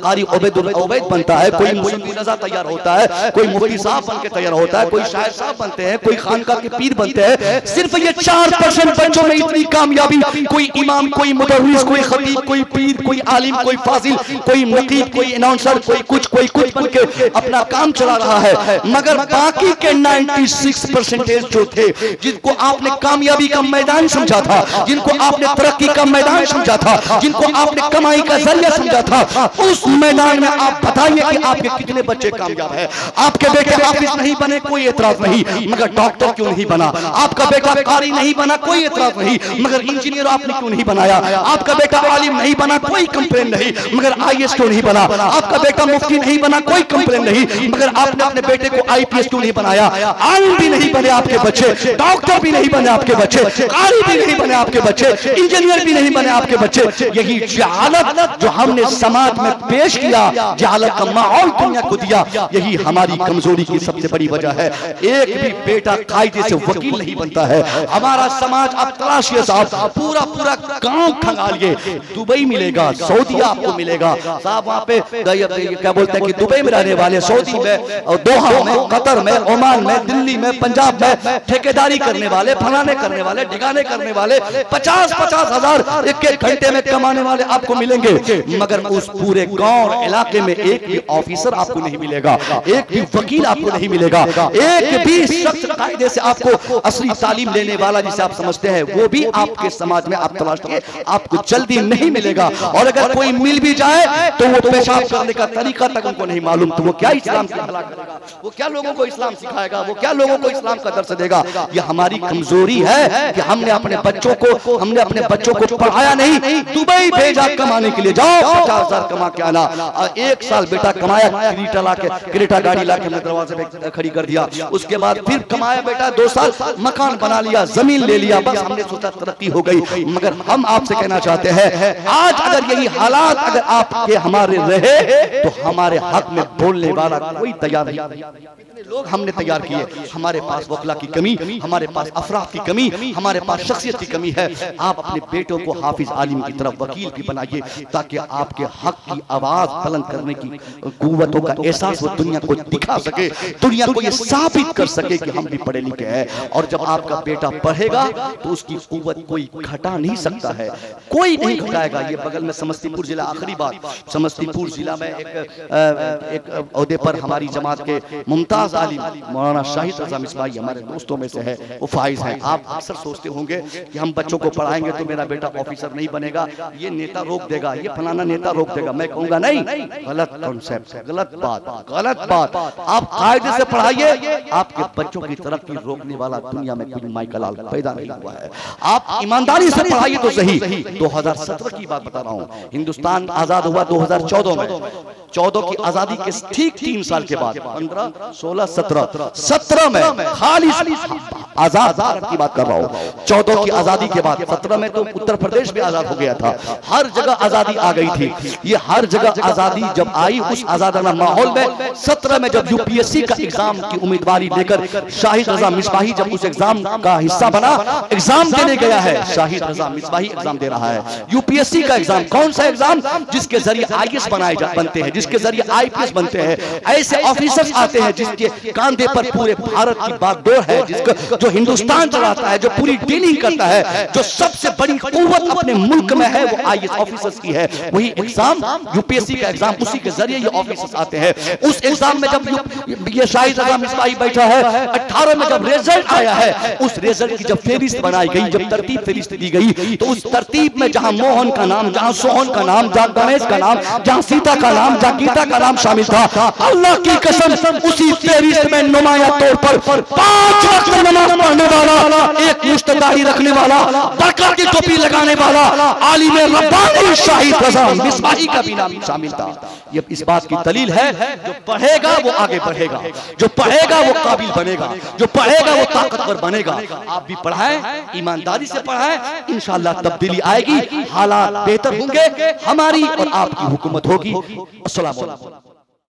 कारी उबैद बनता है, कोई मुफ्ती रजा तैयार होता है, कोई मुफ्ती साहब बन के तैयार होता है, कोई शायर साहब बनते हैं, कोई खानकाह के पीर बनते हैं। सिर्फ ये 4% बच्चों में इतनी कामयाबी, कोई इमाम, कोई मुदर्रिस, कोई खतीब, कोई पीर, कोई आलिम, कोई फाजिल, कोई नकीब, कोई अनाउंसर, कोई कुछ बन के अपना काम चला रहा है। मगर बाकी के 96% जो थे, जिनको आपने कामयाबी का मैदान समझा था, जिनको आपने तरक्की का मैदान समझा था, जिनको आपने कमाई का जरिया समझा था, उस मैदान में आप बताइए कि आपके कितने बच्चे कामयाब हैं। आपके बेटे हाफिज नहीं बने, कोई एतराज नहीं, मगर डॉक्टर क्यों नहीं बना। आपका बेटा कारी नहीं बना, कोई एतराज नहीं, मगर इंजीनियर आपने क्यों नहीं बनाया। आपका बेटा आलिम नहीं बना, कोई कंप्लेन नहीं, मगर IAS क्यों नहीं बना। आपका बेटा मुफ्ती नहीं बना, कोई कंप्लेन नहीं, मगर आपने अपने बेटे को IPS क्यों नहीं बनाया। आलिम भी नहीं बने आपके बच्चे, डॉक्टर भी नहीं बने आपके बच्चे, कारी भी नहीं बने आपके बच्चे, इंजीनियर भी नहीं बने आपके बच्चे। यही जहालत जो हमने समाज में पेश किया, जहालत का माहौल दुनिया को दिया। यही हमारी कमजोरी की सबसे बड़ी वजह है। एक भी बेटा कायदे से वकील नहीं बनता है। हमारा समाज आप तलाशिए साहब, पूरा पूरा गांव खंगालिए, दुबई मिलेगा, सऊदी आपको मिलेगा साहब। वहां पे क्या बोलते हैं कि दुबई में रहने वाले, सऊदी में और दोहा में, कतर में, ओमान में, दिल्ली में, पंजाब में ठेकेदारी करने वाले, फलाने करने वाले, ठिकाने करने वाले 50-50 हजार एक घंटे में कमाने वाले आपको मिलेंगे। मगर उस पूरे गांव और इलाके में एक भी ऑफिसर आपको नहीं मिलेगा, एक भी वकील आपको नहीं मिलेगा, एक भी शख्स कायदे से आपको असली तालीम लेने वाला जिसे आप समझते हैं वो भी आपके समाज में आप तलाशिए, आपको जल्दी नहीं मिलेगा। और अगर कोई मिल भी जाए तो वो पेशाब करने का तरीका तक उनको नहीं मालूम, तो वो क्या इस्लाम की भला करेगा, वो क्या लोगों को इस्लाम सिखाएगा, वो क्या लोगों को इस्लाम का दर्स देगा। ये हमारी कमजोरी है कि हमने अपने बच्चों को पढ़ाया नहीं, दुबई भेजा कमाने के लिए, जाओ 50,000 कमा के आना। एक साल बेटा कमाया, क्रेटा गाड़ी लाके दरवाजे पे खड़ी कर दिया। उसके बाद फिर कमाया बेटा 2 साल, मकान बना लिया, जमीन ले लिया, बस हमने सोचा तरक्की हो गई। मगर हम आपसे कहना चाहते हैं, आज अगर यही हालात अगर आपके हमारे रहे तो हमारे हक में बोलने वाला कोई तैयार नहीं। लोग हमने तैयार किए, हमारे पास वकला की कमी, हमारे पास अफराद की कमी, हमारे पास शख्सियत की कमी है। आप अपने बेटों को हाफिज आलिम की तरफ वकील भी बनाइए, ताकि आपके हक की आवाज बुलंद करने की कुव्वतों का एहसास वो दुनिया को दिखा सके, दुनिया को ये साबित कर सके कि हम भी पढ़े लिखे हैं। और जब आपका बेटा पढ़ेगा तो उसकी कुव्वत कोई घटा नहीं सकता है, कोई नहीं घटाएगा। ये बगल में समस्तीपुर जिला, आखिरी बात, समस्तीपुर जिला में एक ओहदे पर हमारी जमात के मुमताज आलिम मौलाना शाहिद रजा मिसबाही हमारे दोस्तों में से है, वो फाइज हैं। आप अक्सर सोचते होंगे कि हम बच्चों को पढ़ाएंगे तो मेरा बेटा ऑफिसर नहीं बनेगा, ये नेता रोक देगा, ये फलाना नेता रोक देगा। मैं कहूंगा नहीं, गलत कॉन्सेप्ट, गलत बात। आप कायदे से पढ़ाइए, आपके बच्चों की तरक्की रोकने वाला दुनिया में कोई माइकल आल पैदा नहीं हुआ है। आप ईमानदारी से पढ़ाइए तो सही। 2017 की बात बता रहा हूँ, हिंदुस्तान आजाद हुआ 2014 में। 14 की आजादी के ठीक 3 साल के बाद 15, 16, 17 में खाली आजाद की बात कर रहा हूँ। 14 की आजादी के बाद 17 में तो उत्तर प्रदेश भी आजाद हो गया था, हर जगह आजादी आ गई थी। ये हर जगह आजादी जब आई, उस आजादाना माहौल में 17 में जब यूपीएससी का एग्जाम की उम्मीदवारी लेकर शाहिद रजा मिसबाही जब उस एग्जाम का हिस्सा बना, एग्जाम देने गया है, शाहिद रजा मिसबाही एग्जाम दे रहा है, यूपीएससी का एग्जाम। कौन सा एग्जाम? जिसके जरिए आईएएस बनते हैं, जिसके जरिए आईपीएस बनते हैं। ऐसे ऑफिसर्स आते हैं जिसके कांधे पर पूरे भारत की बागडोर है, जिसका जो हिंदुस्तान चलाता है, जो पूरी डीलिंग करता है, जो सबसे बड़ी कुव्वत अपने मुल्क में है, वो आईएएस ऑफिसर्स की है। वही एग्जाम, यूपीएससी का एग्जाम, उसी के जरिए ये ऑफिसर्स आते हैं। उस एग्जाम में जब ये शाहिद रजा मिसबाही बैठा है, 18 में जब रिजल्ट आया है, उस रिजल्ट की जब फेहरिस्त बनाई गई, जब तरतीब फेहरिस्त दी गई, तो उस तरतीब में जहां मोहन का नाम, जहां सोहन का नाम, जहां गणेश का नाम, जहां सीता का नाम, जहां गीता का नाम शामिल था। अल्लाह की कसम, उसी फेहरिस्त में नुमाया तौर पर 5 वक्त नमाज पढ़ने वाला, एक मुश्तदारी रखने वाला, बरकत की टोपी लगाने वाला आलिम रब्बानी शाहिद रजा मिसबाही का भी नाम शामिल था। ये इस बात की दलील है, जो पढ़ेगा वो आगे बढ़ेगा, जो पढ़ेगा वो काबिल बनेगा, जो पढ़ेगा वो ताकतवर बनेगा। आप भी पढ़ाएं, ईमानदारी से पढ़ाएं, इंशाअल्लाह तब्दीली आएगी, हालात बेहतर होंगे, हमारी और आपकी हुकूमत होगी। अस्सलाम वालेकुम।